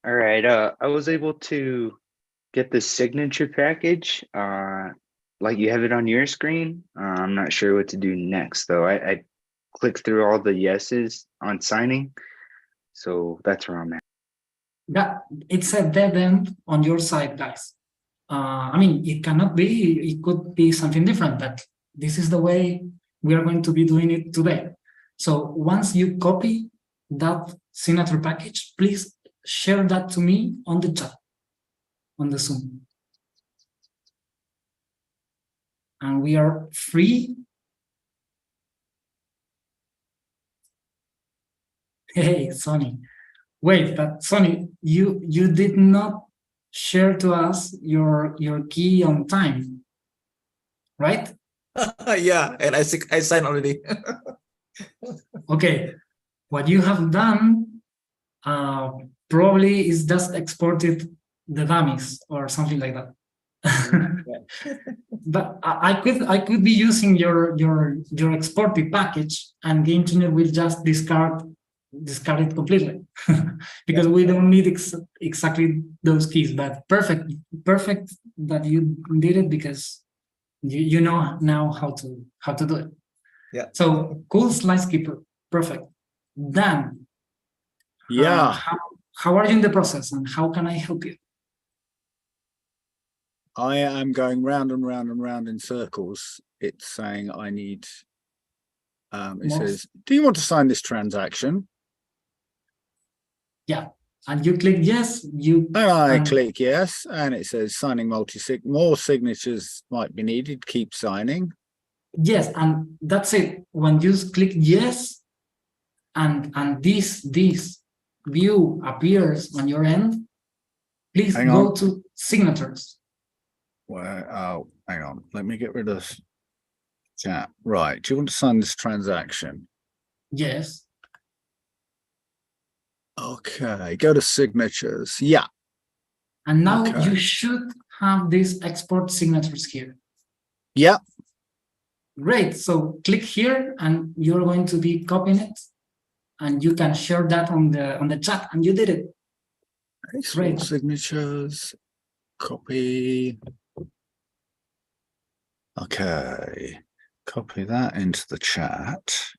All right, I was able to get the signature package, like you have it on your screen. I'm not sure what to do next, though. I clicked through all the yeses on signing, so that's where I'm at. Yeah, it's a dead end on your side, guys. It cannot be, it could be something different, but this is the way we are going to be doing it today. So once you copy that signature package, please share that to me on the chat, on the Zoom. And we are free. Hey, Sonny. Wait, but Sonny, you did not share to us your key on time, right? Yeah, and I signed already. Okay, what you have done probably is just exported the dummies or something like that. But I could be using your exported package, and GameChanger will just discard discard it completely because we don't need exactly those keys. But perfect that you did it because you know now how to do it. Yeah. So cool, slice keeper, perfect. Dan, Yeah. how are you in the process, and how can I help you? I am going round and round and round in circles. It's saying I need, it says, do you want to sign this transaction? Yeah, and you click yes, And I click yes, and it says signing more signatures might be needed, keep signing. Yes, and that's it. When you click yes, and this view appears on your end, please go to signatures. Well, oh, hang on. Let me get rid of chat. Right. Do you want to sign this transaction? Yes. Okay. Go to signatures. Yeah. And now you should have these export signatures here. Yeah. Great. So click here, and you're going to be copying it, and you can share that on the chat. And you did it. Great. Signatures. Copy. Okay. Copy that into the chat.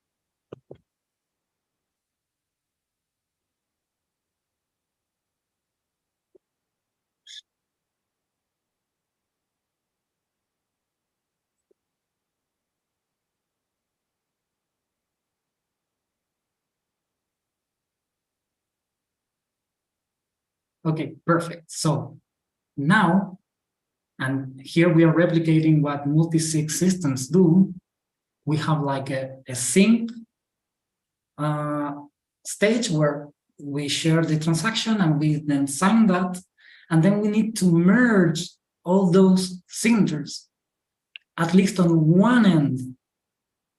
Okay, perfect. So now, and here we are replicating what multi-sig systems do. We have like a sync stage where we share the transaction and we then sign that, and then we need to merge all those signatures, at least on one end.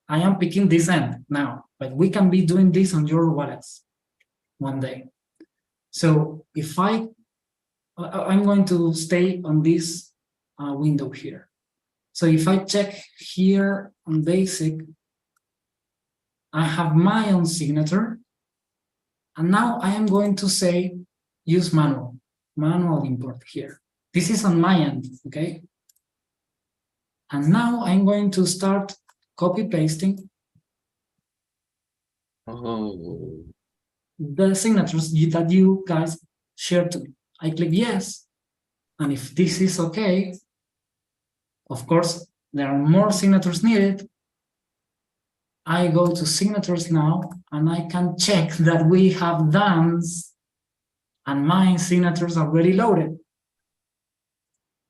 I am picking this end now, but we can be doing this on your wallets one day. So if I'm going to stay on this window here. So if I check here on basic, I have my own signature. And now I am going to say, use manual import here. This is on my end, okay? And now I'm going to start copy pasting the signatures that you guys shared to me. I click yes. And if this is okay, of course, there are more signatures needed. I go to signatures now, and I can check that we have Dan's and my signatures already loaded.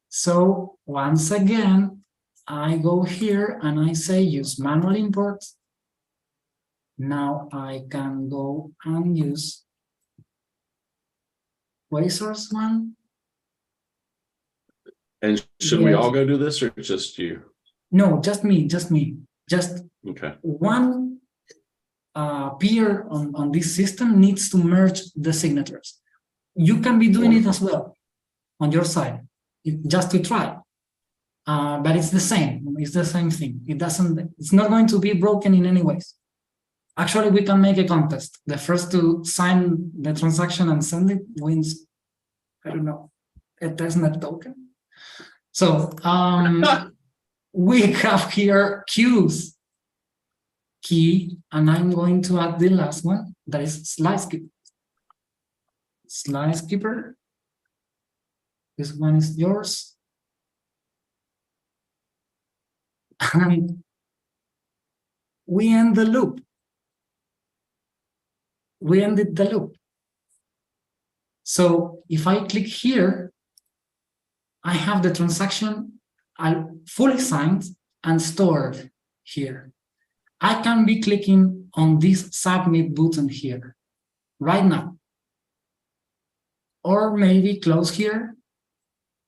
So once again, I go here and I say use manual import. Now I can go and use Quasar's one. And should we all go do this, or just you? No, just me. Just okay. One peer on this system needs to merge the signatures. You can be doing it as well on your side, just to try. But it's the same. It's the same thing. It's not going to be broken in any ways. Actually, we can make a contest. The first to sign the transaction and send it wins, I don't know, a testnet token. So we have here Q's key, and I'm going to add the last one, that is slice keeper. Slice keeper. This one is yours. And we end the loop. We ended the loop. So if I click here, I have the transaction fully signed and stored here. I can be clicking on this submit button here right now. Or maybe close here,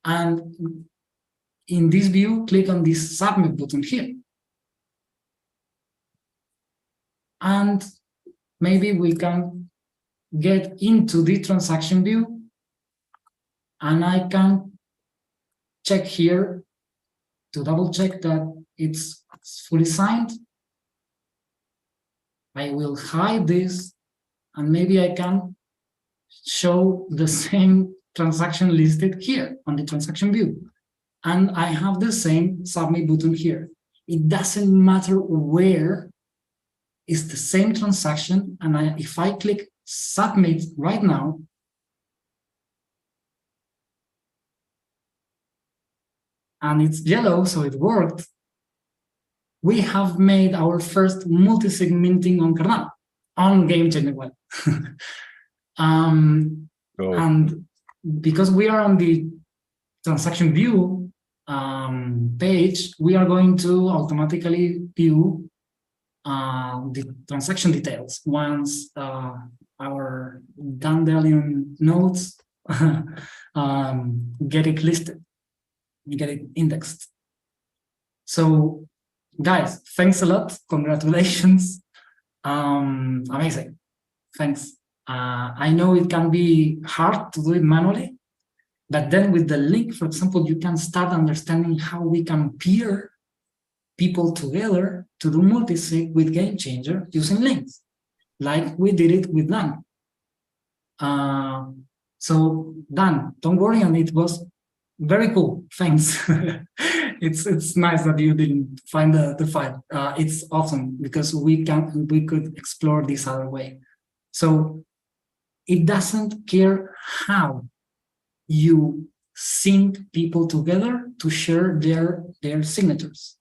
and in this view, click on this submit button here. And maybe we can get into the transaction view, and I can check here to double check that it's fully signed. I will hide this, and maybe I can show the same transaction listed here on the transaction view. And I have the same submit button here. It doesn't matter where, it's the same transaction. And if I click submit right now, and it's yellow, so it worked, we have made our first multi-sig minting on Cardano, on GameChanger web. And because we are on the transaction view page, we are going to automatically view the transaction details once our Dandelion nodes get it listed, get it indexed. So guys, thanks a lot. Congratulations. Amazing. Thanks. I know it can be hard to do it manually, but then with the link, for example, you can start understanding how we can pair people together to do multisig with GameChanger using links, like we did it with Dan. So Dan, don't worry, and it was very cool. Thanks. It's nice that you didn't find the file. It's awesome because we could explore this other way. So it doesn't care how you sync people together to share their signatures.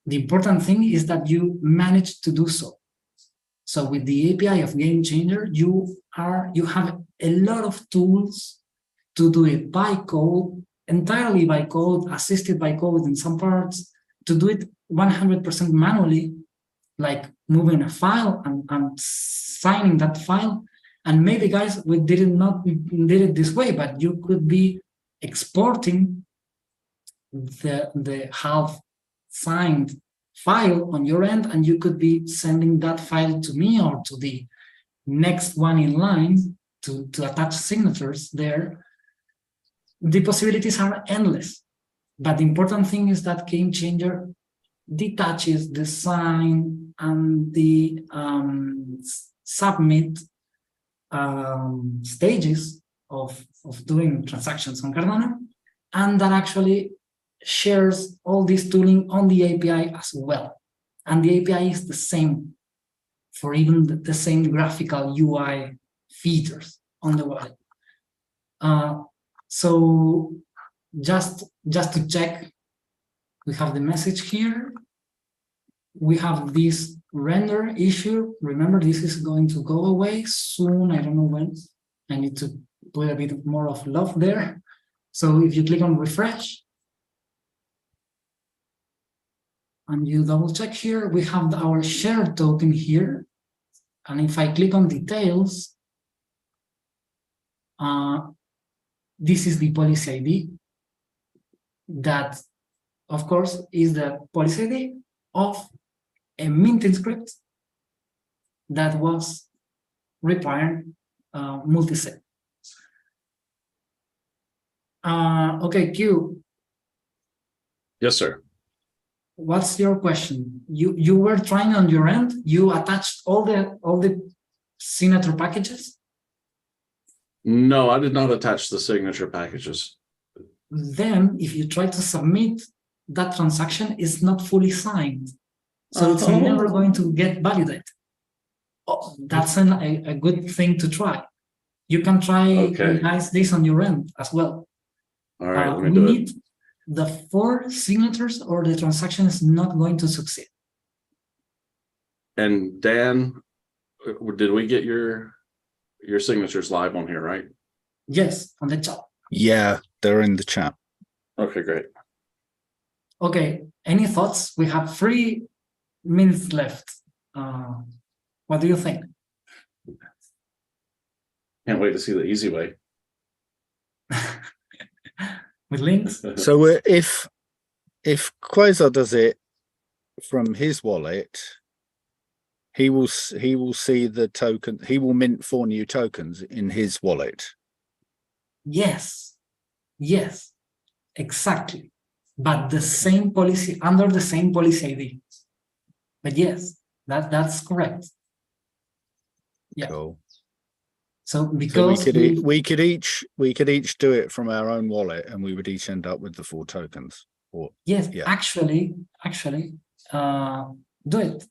The important thing is that you manage to do so. So with the API of GameChanger, you have a lot of tools to do it by code, entirely by code, assisted by code in some parts, to do it 100% manually, like moving a file and signing that file. And maybe, guys, we did it this way, but you could be exporting the half signed file on your end, and you could be sending that file to me or to the next one in line to attach signatures there. The possibilities are endless, but the important thing is that GameChanger detaches the sign and the submit stages of doing transactions on Cardano, and that actually shares all this tooling on the API as well. And the API is the same for even the same graphical UI features on the wallet. So just to check, we have the message here. We have this render issue. Remember, this is going to go away soon. I don't know when. I need to put a bit more of love there. So if you click on refresh, and you double check here, we have our shared token here. And if I click on details, this is the policy ID that, of course, is the policy ID of a minting script that was required multisig. Okay, Q. Yes, sir. What's your question? You were trying on your end. You attached all the signature packages. No, I did not attach the signature packages. Then, if you try to submit, that transaction is not fully signed, so it's never going to get validated. Oh, that's a good thing to try. You can try guys this on your end as well. All right, let me we do need it. the 4 signatures, or the transaction is not going to succeed. And Dan, did we get your signatures live on here, right? Yes, on the chat. Yeah, they're in the chat. Okay, great. Okay, any thoughts? We have 3 minutes left. What do you think? Can't wait to see the easy way. With links? So if Quasar does it from his wallet, he will see the token. He will mint 4 new tokens in his wallet. Yes, exactly. But the same policy, under the same policy ID. But yes, that's correct. Yeah. Cool. So So because we could each do it from our own wallet, and we would each end up with the 4 tokens. Or yes, yeah. actually, do it.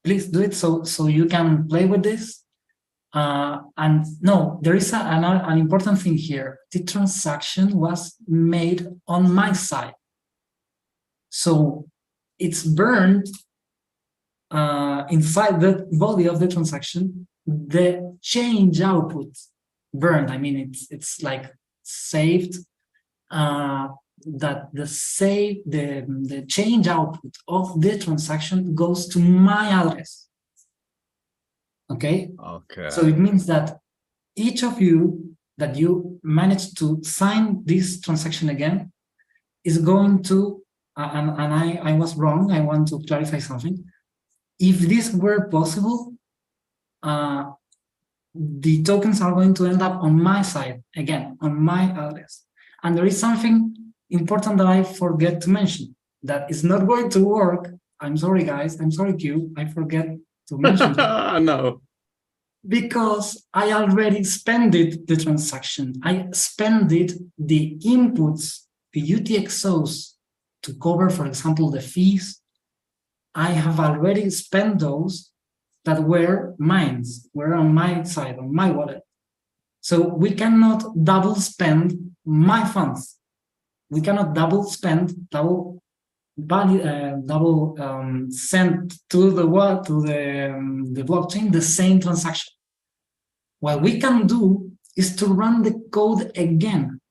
Please do it so you can play with this. And no, there is an important thing here. The transaction was made on my side. So it's burned inside the body of the transaction. The change output burned. I mean, it's like saved. That the change output of the transaction goes to my address. Okay. Okay. So it means that each of you that you manage to sign this transaction again is going to, and I was wrong. I want to clarify something. If this were possible, the tokens are going to end up on my side again, on my address. And there is something important that I forget to mention that is not going to work. I'm sorry, guys. I'm sorry, Q. I forget to mention that. No. Because I already spended the transaction. I spended the inputs, the UTXOs to cover, for example, the fees. I have already spent those that were mine, were on my side, on my wallet. So we cannot double spend my funds. We cannot double spend, double send to the blockchain the same transaction. What we can do is to run the code again.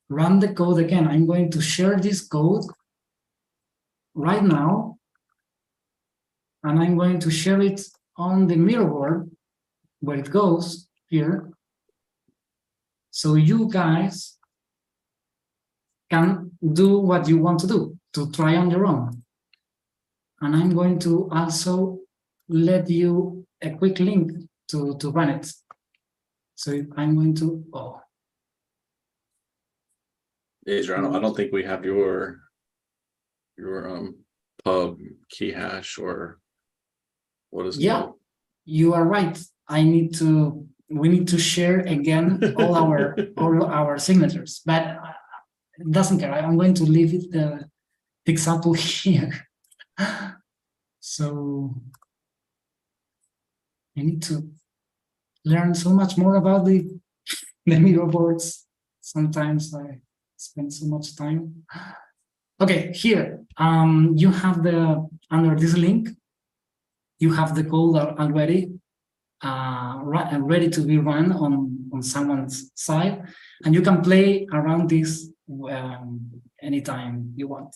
Run the code again. I'm going to share this code right now, and I'm going to share it on the mirror board where it goes here. So you guys can do what you want to do, to try on your own. And I'm going to also let you a quick link to run it. So I'm going to, Adrian, I don't think we have your pub key hash, or what is it? Yeah, you are right. We need to share again all our signatures, but it doesn't care. I'm going to leave it the example here. So I need to learn so much more about the mirror boards. Sometimes I spend so much time. Okay, here you have under this link, you have the code already ready to be run on someone's side, and you can play around this anytime you want.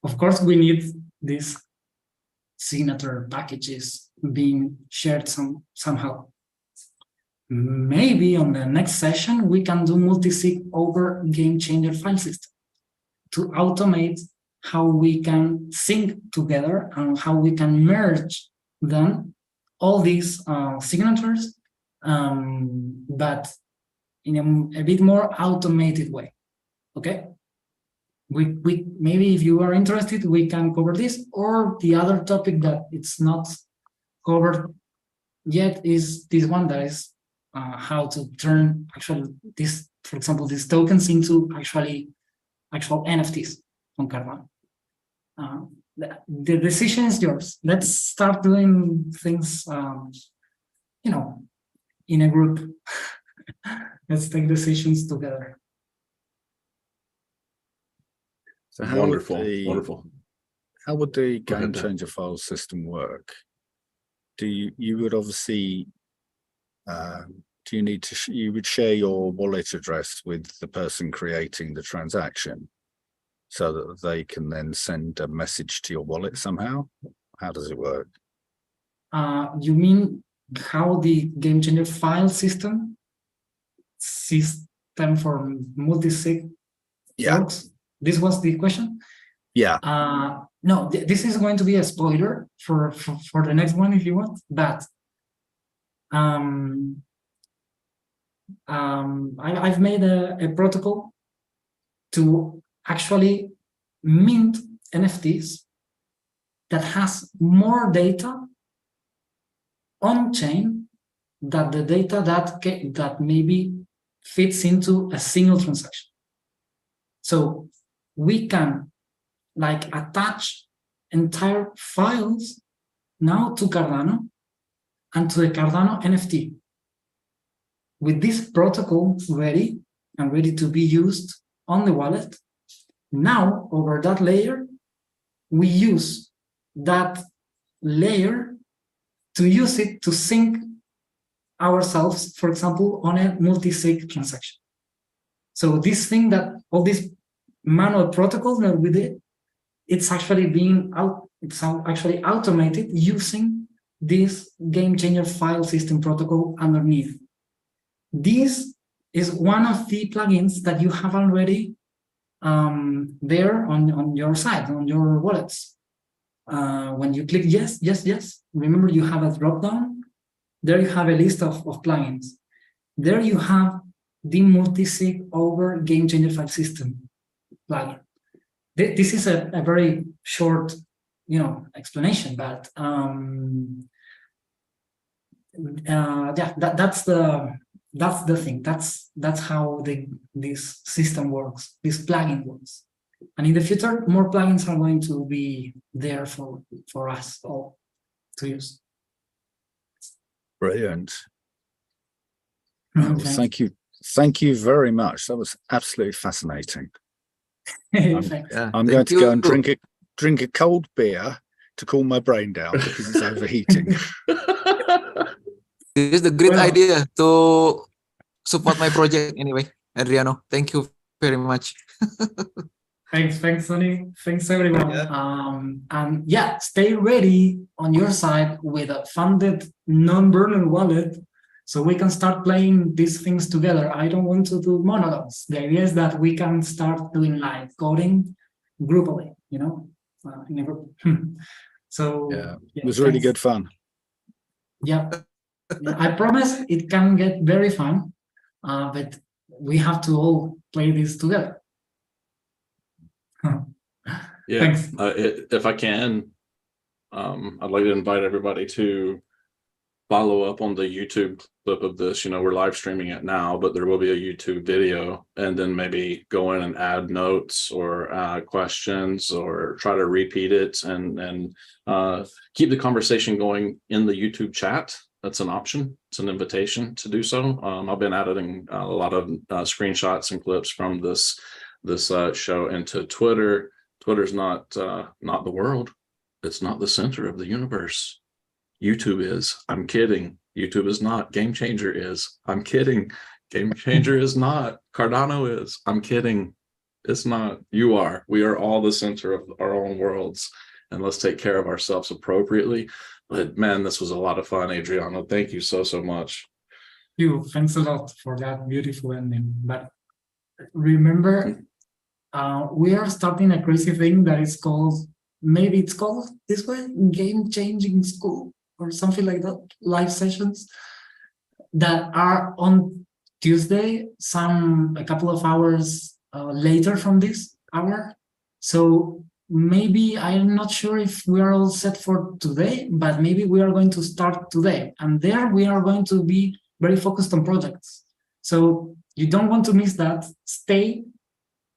Of course, we need these signature packages being shared somehow. Maybe on the next session, we can do multi-sig over GameChanger file system to automate how we can sync together and how we can merge them, all these signatures, but in a bit more automated way. Okay. We maybe if you are interested, we can cover this, or the other topic that it's not covered yet is this one, that is how to turn this, for example, these tokens into actual NFTs on Cardano. The decision is yours. Let's start doing things, in a group. Let's take decisions together. So how Wonderful. How would the Go ahead, Dan. GameChanger file system work? You would obviously do you need to you would share your wallet address with the person creating the transaction so that they can then send a message to your wallet somehow? How does it work? You mean how the GameChanger file system for multi-sig works? This was the question? Yeah. No, this is going to be a spoiler for the next one if you want, but I've made a protocol to actually mint NFTs that has more data on chain that the data that maybe fits into a single transaction. So we can like attach entire files now to Cardano and to the Cardano NFT. With this protocol ready and ready to be used on the wallet, now over that layer, we use that layer to use it to sync ourselves, for example, on a multi-sig transaction. So this thing that all these manual protocols that we did, it's actually actually automated using this GameChanger file system protocol underneath. This is one of the plugins that you have already there on your side, on your wallets. When you click yes, remember you have a drop-down. There you have a list of plugins. There you have the multi-sig over GameChanger file system plugin. This is a very short, explanation, but yeah, that's the thing. That's how this system works. This plugin works, and in the future, more plugins are going to be there for us all to use. Brilliant. Well, thank you very much. That was absolutely fascinating. I'm going to go and drink a cold beer to cool my brain down because it's overheating. This is the great idea to support my project anyway, Adriano. Thank you very much. Thanks, Sonny. Thanks, everyone. And yeah, stay ready on your side with a funded non-burner wallet so we can start playing these things together. I don't want to do monologues. The idea is that we can start doing live coding groupally, in a group. So yeah, it was really good fun. Yeah. I promise it can get very fun, but we have to all play this together. Yeah, if I can, I'd like to invite everybody to follow up on the YouTube clip of this. We're live streaming it now, but there will be a YouTube video, and then maybe go in and add notes or questions or try to repeat it and keep the conversation going in the YouTube chat. That's an option. It's an invitation to do so. I've been editing a lot of screenshots and clips from this show into Twitter. Twitter's not the world. It's not the center of the universe. YouTube is. I'm kidding. YouTube is not. GameChanger is. I'm kidding. GameChanger is not. Cardano is. I'm kidding. It's not. You are. We are all the center of our own worlds, and let's take care of ourselves appropriately. But man, this was a lot of fun, Adriano. Thank you so much. Thanks a lot for that beautiful ending. But remember, we are starting a crazy thing that is called, maybe it's called this way, Game Changing School or something like that, live sessions that are on Tuesday, a couple of hours later from this hour. So maybe, I'm not sure if we are all set for today, but maybe we are going to start today. And there we are going to be very focused on projects. So you don't want to miss that. Stay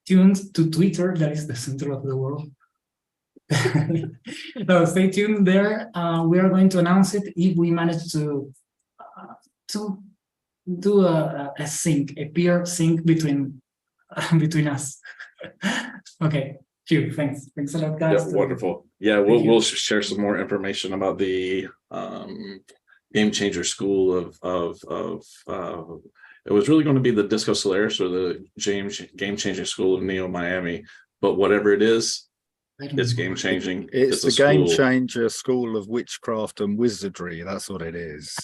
tuned to Twitter, that is the center of the world. No, stay tuned there. We are going to announce it if we manage to do a sync, a peer sync between us. Okay, thanks a lot, guys. Yeah, wonderful. Yeah, we'll share some more information about the GameChanger school of it was really going to be the Disco Solaris or the GameChanger School of Neo Miami, but whatever it is, it's game changing. It's the GameChanger School of Witchcraft and Wizardry. That's what it is.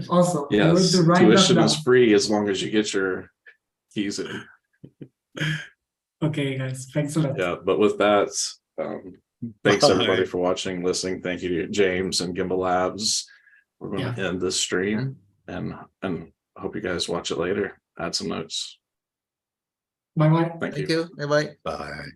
Also, yes, tuition is free as long as you get your keys in. Okay, guys, thanks a lot. Yeah, but with that, thanks everybody for watching, listening. Thank you to James and Gimbal Labs. We're going to end this stream, and I hope you guys watch it later. Add some notes. Bye-bye. Thank you. Bye-bye. Bye.